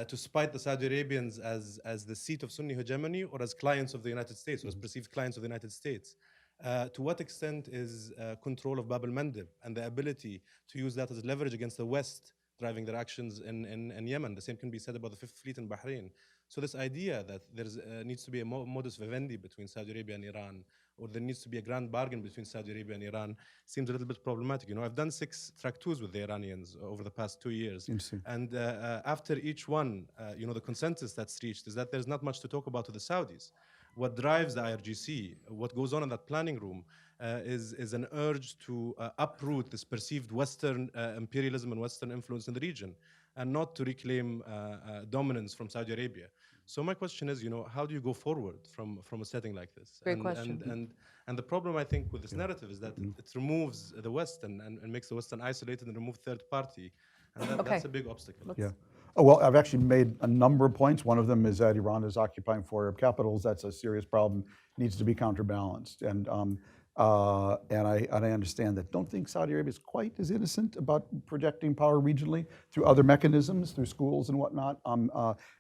to spite the Saudi Arabians as the seat of Sunni hegemony or as clients of the United States, or as perceived clients of the United States? To what extent is control of Bab el-Mandeb and the ability to use that as leverage against the West driving their actions in Yemen? The same can be said about the Fifth Fleet in Bahrain. So this idea that there needs to be a modus vivendi between Saudi Arabia and Iran, or there needs to be a grand bargain between Saudi Arabia and Iran, seems a little bit problematic. I've done 6 track tours with the Iranians over the past 2 years. And after each one, the consensus that's reached is that there's not much to talk about to the Saudis. What drives the IRGC, what goes on in that planning room, is an urge to uproot this perceived Western imperialism and Western influence in the region, and not to reclaim dominance from Saudi Arabia. So my question is, how do you go forward from a setting like this? Great question. And the problem, I think, with this narrative is that it removes the West and makes the Western isolated and remove third party. And that's a big obstacle. Yeah. Oh, well, I've actually made a number of points. One of them is that Iran is occupying 4 Arab capitals. That's a serious problem, needs to be counterbalanced. And I understand that. Don't think Saudi Arabia is quite as innocent about projecting power regionally through other mechanisms, through schools and whatnot,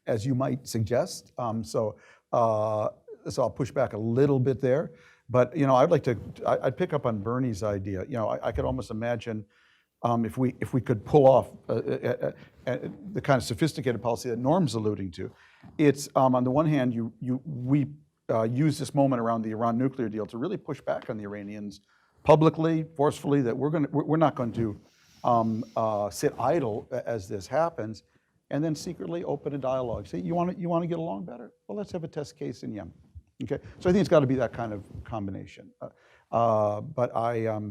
as you might suggest. So I'll push back a little bit there. But I'd pick up on Bernie's idea. I could almost imagine if we could pull off the kind of sophisticated policy that Norm's alluding to. It's on the one hand, we use this moment around the Iran nuclear deal to really push back on the Iranians publicly, forcefully, that we're not going to sit idle as this happens, and then secretly open a dialogue. Say, you want to get along better? Well, let's have a test case in Yemen. Okay, so I think it's got to be that kind of combination. But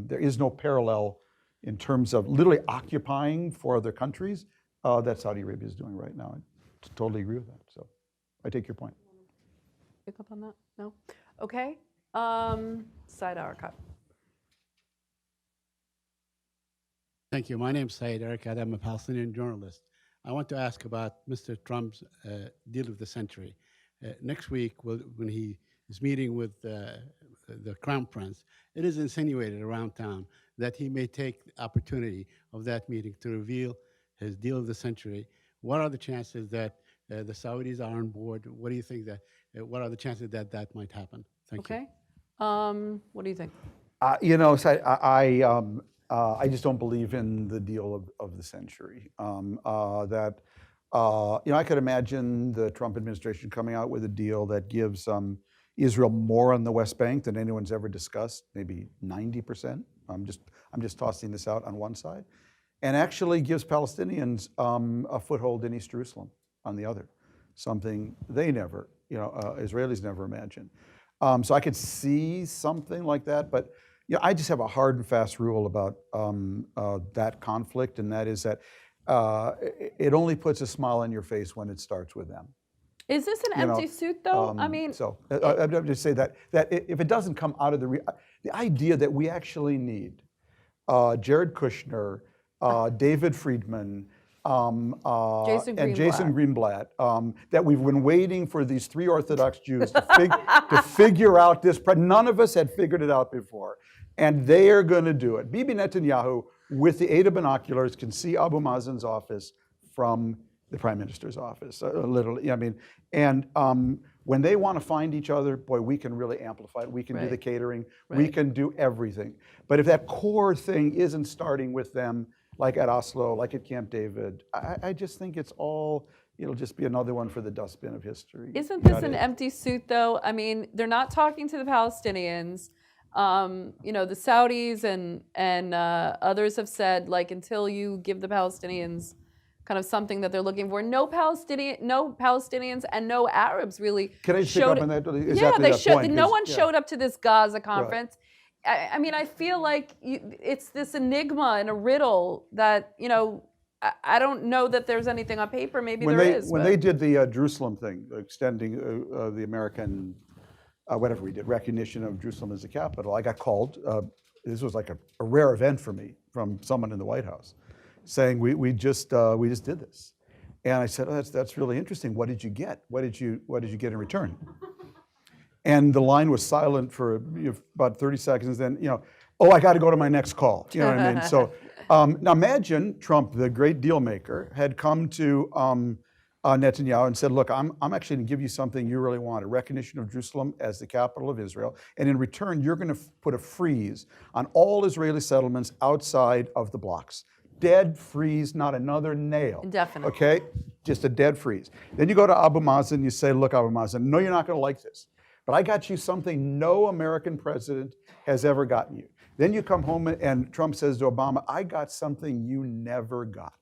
there is no parallel in terms of literally occupying for other countries that Saudi Arabia is doing right now. I totally agree with that. So I take your point. Pick up on that? No? Okay. Said Arakat. Thank you. My name is Saeed Arakat. I'm a Palestinian journalist. I want to ask about Mr. Trump's deal of the century. Next week, when he is meeting with the Crown Prince, it is insinuated around town that he may take the opportunity of that meeting to reveal his deal of the century. What are the chances that the Saudis are on board? What do you think what are the chances that that might happen? Thank you. Okay. What do you think? I just don't believe in the deal of the century. I could imagine the Trump administration coming out with a deal that gives Israel more on the West Bank than anyone's ever discussed, maybe 90%. I'm just tossing this out on one side, and actually gives Palestinians a foothold in East Jerusalem on the other, something they never, Israelis never imagined. So I could see something like that, but I just have a hard and fast rule about that conflict, and that is that it only puts a smile on your face when it starts with them. Is this an empty suit, though? I mean, I'd just say that if it doesn't come out of the idea that we actually need Jared Kushner, David Friedman, and Jason Greenblatt, that we've been waiting for these three Orthodox Jews to figure out this. None of us had figured it out before, and they are going to do it. Bibi Netanyahu, with the aid of binoculars, can see Abu Mazen's office from the Prime Minister's office, literally. I mean, and when they want to find each other, boy, we can really amplify it. We can do the catering. We can do everything. But if that core thing isn't starting with them, like at Oslo, like at Camp David, I just think it'll just be another one for the dustbin of history. Isn't this an empty suit, though? I mean, they're not talking to the Palestinians. The Saudis and others have said, like, until you give the Palestinians kind of something that they're looking for, no Palestinians and no Arabs really Can I just pick up on that? No one showed up to this Gaza conference. Right. I mean, I feel like it's this enigma and a riddle that, I don't know that there's anything on paper. Maybe there is. When they did the Jerusalem thing, extending the American, whatever we did, recognition of Jerusalem as the capital, I got called. This was like a rare event for me from someone in the White House, saying we just did this, and I said, oh, that's really interesting. What did you get? What did you get in return? And the line was silent for about 30 seconds. Then I got to go to my next call. You know what I mean? So now imagine Trump, the great deal maker, had come to Netanyahu and said, look, I'm actually going to give you something you really want, a recognition of Jerusalem as the capital of Israel. And in return, you're going to put a freeze on all Israeli settlements outside of the blocks. Dead freeze, not another nail. Indefinite. Okay? Just a dead freeze. Then you go to Abu Mazen, you say, look, Abu Mazen, no, you're not going to like this, but I got you something no American president has ever gotten you. Then you come home and Trump says to Obama, I got something you never got.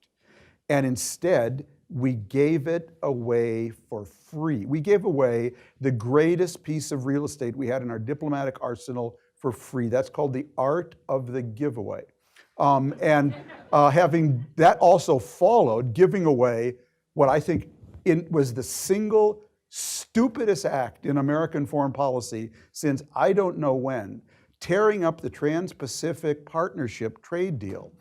And instead, we gave it away for free. We gave away the greatest piece of real estate we had in our diplomatic arsenal for free. That's called the art of the giveaway. Having that also followed, giving away what I think was the single stupidest act in American foreign policy since I don't know when, tearing up the Trans-Pacific Partnership trade deal,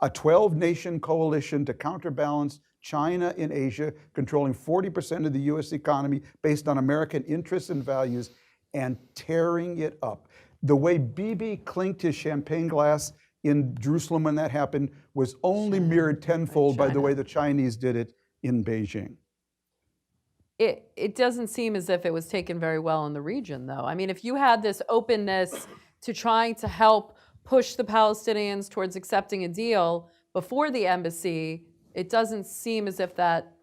a 12-nation coalition to counterbalance China in Asia, controlling 40% of the US economy based on American interests and values, and tearing it up. The way Bibi clinked his champagne glass in Jerusalem when that happened was only mirrored tenfold by the way the Chinese did it in Beijing. it doesn't seem as if it was taken very well in the region, though. I mean, if you had this openness to trying to help push the Palestinians towards accepting a deal before the embassy, it doesn't seem as if that,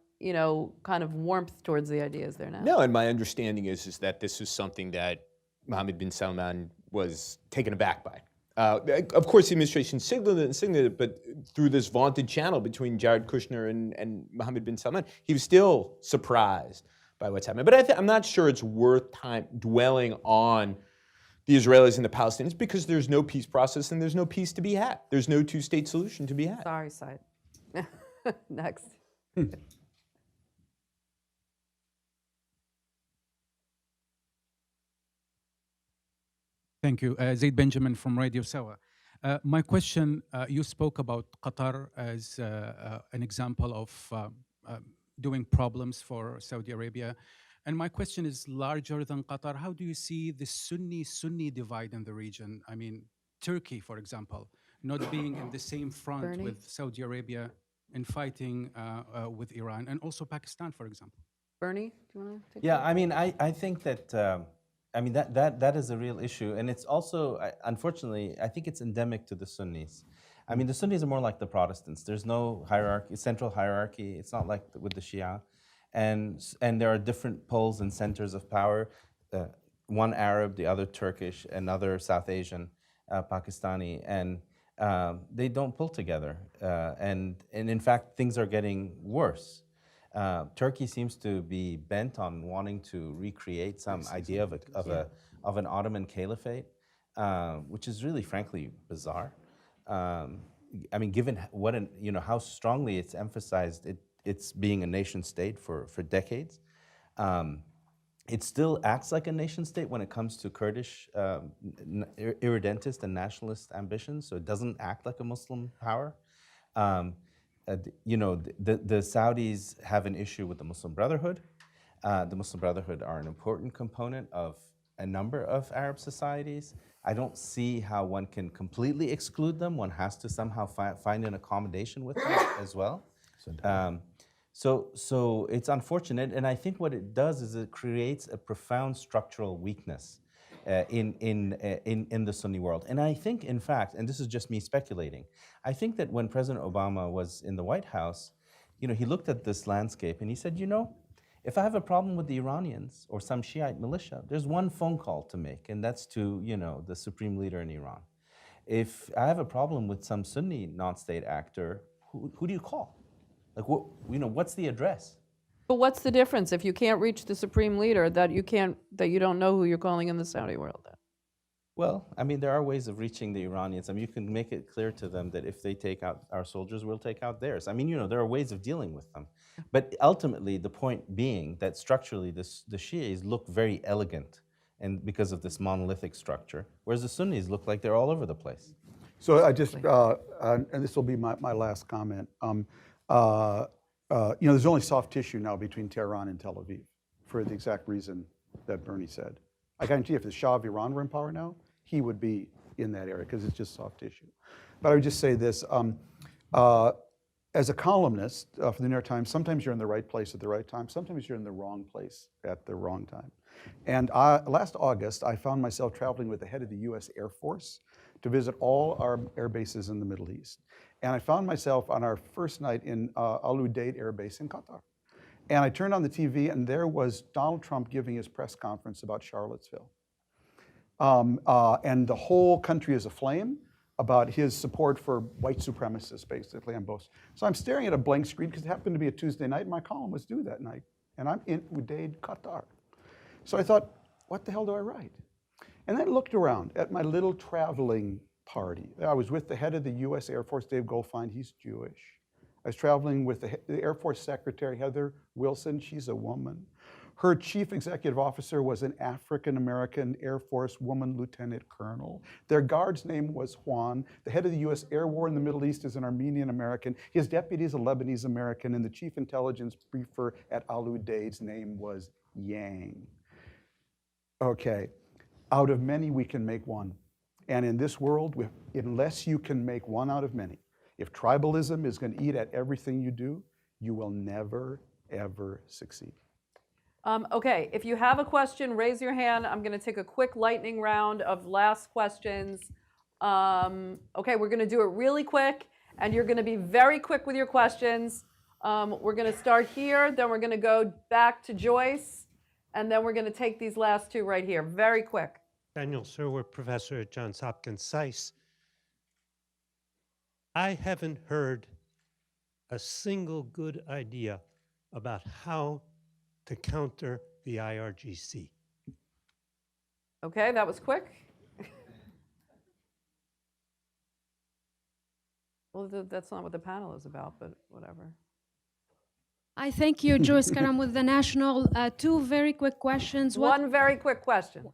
kind of warmth towards the idea is there now. No, and my understanding is that this is something that Mohammed bin Salman was taken aback by. Of course, the administration signaled it, but through this vaunted channel between Jared Kushner and Mohammed bin Salman, he was still surprised by what's happening. But I'm not sure it's worth time dwelling on the Israelis and the Palestinians because there's no peace process and there's no peace to be had. There's no two-state solution to be had. Sorry, Said. Next. Thank you. Zaid Benjamin from Radio Sawa. My question, you spoke about Qatar as an example of doing problems for Saudi Arabia. And my question is larger than Qatar. How do you see the Sunni divide in the region? I mean, Turkey, for example, not being in the same front Bernie? with Saudi Arabia and fighting with Iran, and also Pakistan, for example. Bernie, do you want to take Yeah, that? I mean, I think that that is a real issue, and it's also, unfortunately, I think it's endemic to the Sunnis. I mean, the Sunnis are more like the Protestants. There's no hierarchy, central hierarchy. It's not like with the Shia, and there are different poles and centers of power. One Arab, the other Turkish, another South Asian, Pakistani, and they don't pull together. And in fact, things are getting worse. Turkey seems to be bent on wanting to recreate some idea of an Ottoman caliphate, which is really, frankly, bizarre. I mean, given how strongly it's emphasized it's being a nation state for decades. It still acts like a nation state when it comes to Kurdish irredentist and nationalist ambitions, so it doesn't act like a Muslim power. The Saudis have an issue with the Muslim Brotherhood. The Muslim Brotherhood are an important component of a number of Arab societies. I don't see how one can completely exclude them. One has to somehow find an accommodation with them as well. So it's unfortunate, and I think what it does is it creates a profound structural weakness in the Sunni world. And I think, in fact, and this is just me speculating, I think that when President Obama was in the White House, he looked at this landscape and he said, if I have a problem with the Iranians or some Shiite militia, there's one phone call to make, and that's to, the supreme leader in Iran. If I have a problem with some Sunni non-state actor, who do you call? Like, what's the address? But what's the difference if you can't reach the supreme leader that you don't know who you're calling in the Saudi world then? Well, I mean, there are ways of reaching the Iranians. I mean, you can make it clear to them that if they take out our soldiers, we'll take out theirs. I mean, there are ways of dealing with them. But ultimately, the point being that structurally, the Shias look very elegant, and because of this monolithic structure, whereas the Sunnis look like they're all over the place. So I just, and this will be my last comment. There's only soft tissue now between Tehran and Tel Aviv for the exact reason that Bernie said. I guarantee if the Shah of Iran were in power now, he would be in that area because it's just soft tissue. But I would just say this, as a columnist for the New York Times, sometimes you're in the right place at the right time, sometimes you're in the wrong place at the wrong time. And last August, I found myself traveling with the head of the US Air Force to visit all our air bases in the Middle East. And I found myself on our first night in Al Udeid Air Base in Qatar. And I turned on the TV, and there was Donald Trump giving his press conference about Charlottesville. And the whole country is aflame about his support for white supremacists, basically, on both. So I'm staring at a blank screen because it happened to be a Tuesday night, and my column was due that night. And I'm in Udeid, Qatar. So I thought, what the hell do I write? And then I looked around at my little traveling party. I was with the head of the US Air Force, Dave Goldfein, he's Jewish. I was traveling with the Air Force Secretary, Heather Wilson, she's a woman. Her chief executive officer was an African-American Air Force woman lieutenant colonel. Their guard's name was Juan. The head of the US Air War in the Middle East is an Armenian-American. His deputy is a Lebanese-American, and the chief intelligence briefer at Al Udeid's name was Yang. Okay, out of many we can make one. And in this world, unless you can make one out of many, if tribalism is going to eat at everything you do, you will never, ever succeed. Okay, if you have a question, raise your hand. I'm going to take a quick lightning round of last questions. Okay, we're going to do it really quick, and you're going to be very quick with your questions. We're going to start here, then we're going to go back to Joyce, and then we're going to take these last two right here. Very quick. Daniel Serwer, professor at Johns Hopkins SAIS. I haven't heard a single good idea about how to counter the IRGC. Okay, that was quick. Well, that's not what the panel is about, but whatever. I thank you, Joyce Karam with the National. Two very quick questions. One very quick question.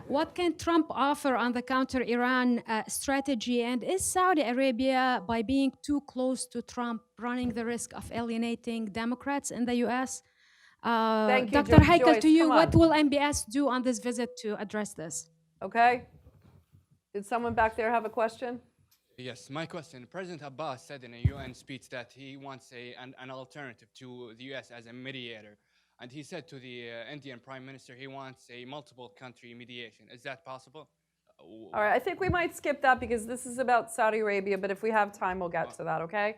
What can Trump offer on the counter-Iran strategy? And is Saudi Arabia, by being too close to Trump, running the risk of alienating Democrats in the U.S.? Thank you, Dr. Haykel, Joyce, to you, come on. what will MBS do on this visit to address this? Okay. Did someone back there have a question? Yes, my question. President Abbas said in a UN speech that he wants an alternative to the U.S. as a mediator. And he said to the Indian Prime Minister he wants a multiple country mediation. Is that possible? All right, I think we might skip that because this is about Saudi Arabia, but if we have time, we'll get to that, okay?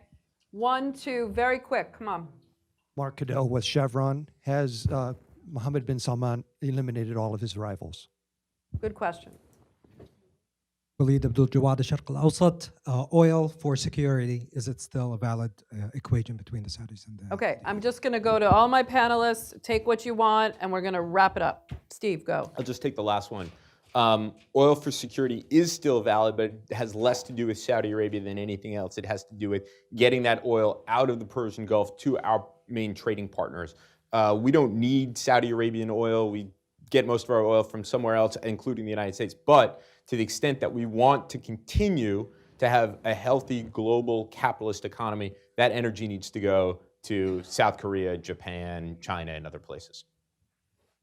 1, 2, very quick, come on. Mark Cadell with Chevron. Has Mohammed bin Salman eliminated all of his rivals? Good question. Walid Abdul Jawad, Sharq al-Awsat. Oil for security, is it still a valid equation between the Saudis and the... Okay, I'm just going to go to all my panelists, take what you want, and we're going to wrap it up. Steve, go. I'll just take the last one. Oil for security is still valid, but it has less to do with Saudi Arabia than anything else. It has to do with getting that oil out of the Persian Gulf to our main trading partners. We don't need Saudi Arabian oil. We get most of our oil from somewhere else, including the United States. But to the extent that we want to continue to have a healthy global capitalist economy, that energy needs to go to South Korea, Japan, China, and other places.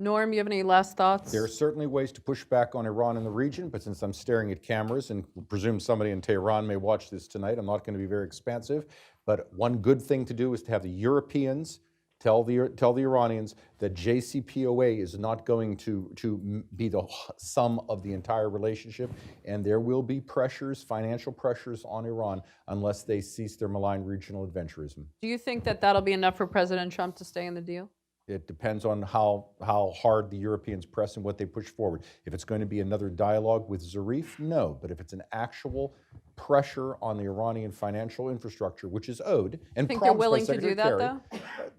Norm, you have any last thoughts? There are certainly ways to push back on Iran in the region, but since I'm staring at cameras and presume somebody in Tehran may watch this tonight, I'm not going to be very expansive. But one good thing to do is to have the Europeans tell the Iranians that JCPOA is not going to be the sum of the entire relationship, and there will be pressures, financial pressures on Iran unless they cease their malign regional adventurism. Do you think that that'll be enough for President Trump to stay in the deal? It depends on how hard the Europeans press and what they push forward. If it's going to be another dialogue with Zarif, no. But if it's an actual pressure on the Iranian financial infrastructure, which is owed, and think they're promised by willing to Secretary do that, Kerry, though?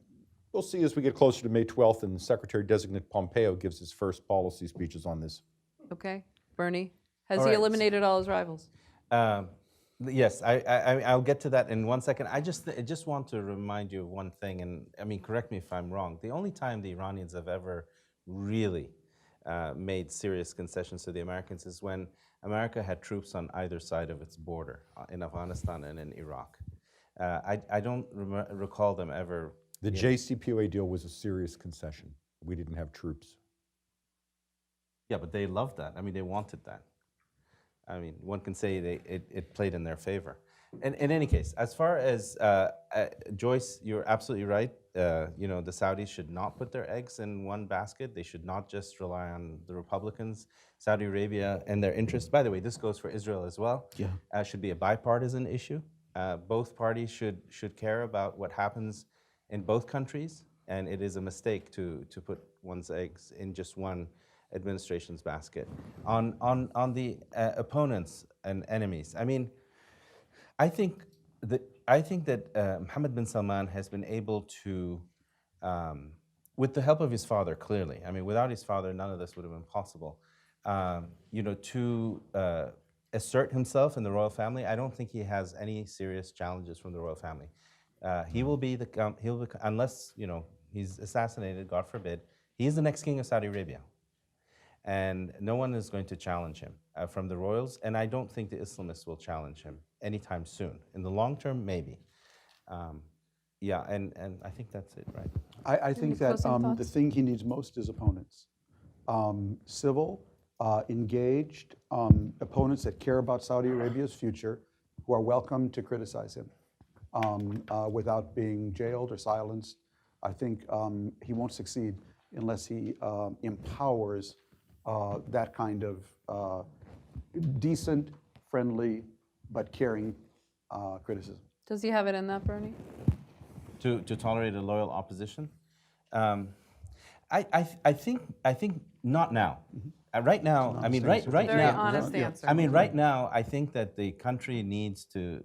We'll see as we get closer to May 12th and Secretary-designate Pompeo gives his first policy speeches on this. Okay. Bernie, has All he right. eliminated all his rivals? Yes, I'll get to that in 1 second. I just want to remind you of one thing, and I mean, correct me if I'm wrong. The only time the Iranians have ever really made serious concessions to the Americans is when America had troops on either side of its border, in Afghanistan and in Iraq. I don't recall them ever. The JCPOA deal was a serious concession. We didn't have troops. Yeah, but they loved that. I mean, they wanted that. I mean, one can say it played in their favor. In any case, as far as Joyce, you're absolutely right. You know, the Saudis should not put their eggs in one basket. They should not just rely on the Republicans. Saudi Arabia and their interests. By the way, this goes for Israel as well. Yeah, should be a bipartisan issue. Both parties should care about what happens in both countries, and it is a mistake to put one's eggs in just one administration's basket. On the opponents and enemies, I mean, I think that Mohammed bin Salman has been able to, with the help of his father, clearly. I mean, without his father, none of this would have been possible. You know, to assert himself in the royal family. I don't think he has any serious challenges from the royal family. He will be unless he's assassinated, God forbid. He's the next king of Saudi Arabia. And no one is going to challenge him from the royals, and I don't think the Islamists will challenge him anytime soon. In the long term, maybe. Yeah, and I think that's it, right? I think that the thing he needs most is opponents. Civil, engaged opponents that care about Saudi Arabia's future, who are welcome to criticize him without being jailed or silenced. I think he won't succeed unless he empowers that kind of decent, friendly, but caring criticism. Does he have it in that, Bernie? To tolerate a loyal opposition? I think not now. Right now, I mean, right Very now. honest answer. I mean, right now, I think that the country needs to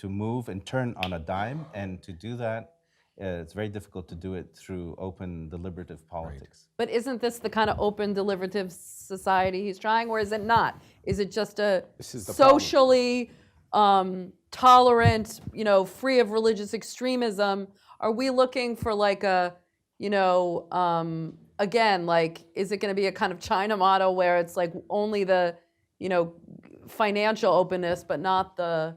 move and turn on a dime, and to do that, it's very difficult to do it through open, deliberative politics. But isn't this the kind of open, deliberative society he's trying, or is it not? Is it just a socially tolerant, free of religious extremism? Are we looking for like a, again, like, is it going to be a kind of China model where it's like only the, financial openness, but not the...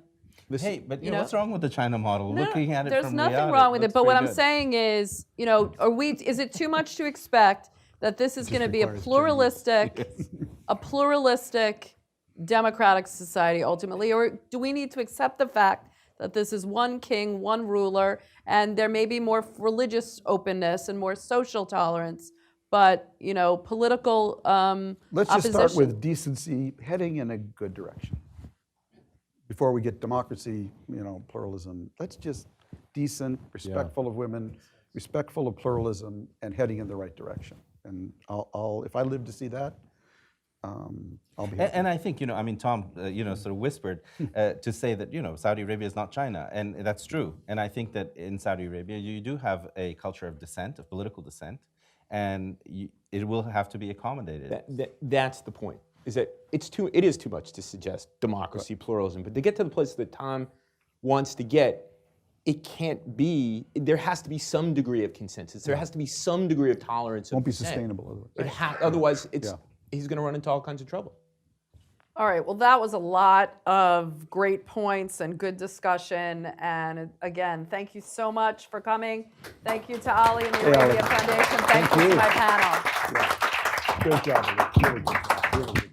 Hey, but what's wrong with the China model? Looking at it there's from nothing reality, wrong with it. But what I'm good. saying is, is it too much to expect that this is going to be a pluralistic democratic society ultimately, or do we need to accept the fact that this is one king, one ruler, and there may be more religious openness and more social tolerance, but political Let's just opposition. start with decency, heading in a good direction. Before we get democracy, pluralism, let's just decent, respectful of women, respectful of pluralism, and heading in the right direction. And I'll if I live to see that, I'll be happy. And I think, Tom, sort of whispered to say that, Saudi Arabia is not China, and that's true. And I think that in Saudi Arabia, you do have a culture of dissent, of political dissent, and it will have to be accommodated. That's the point. Is that it is too much to suggest democracy, pluralism, but to get to the place that Tom wants to get, it can't be. There has to be some degree of consensus. There has to be some degree of tolerance. Won't be sustainable otherwise. Otherwise, he's going to run into all kinds of trouble. All right, well, that was a lot of great points and good discussion. And again, thank you so much for coming. Thank you to Ali and the Arabia Foundation. Thank you to my panel. Great job. Really good. Really good.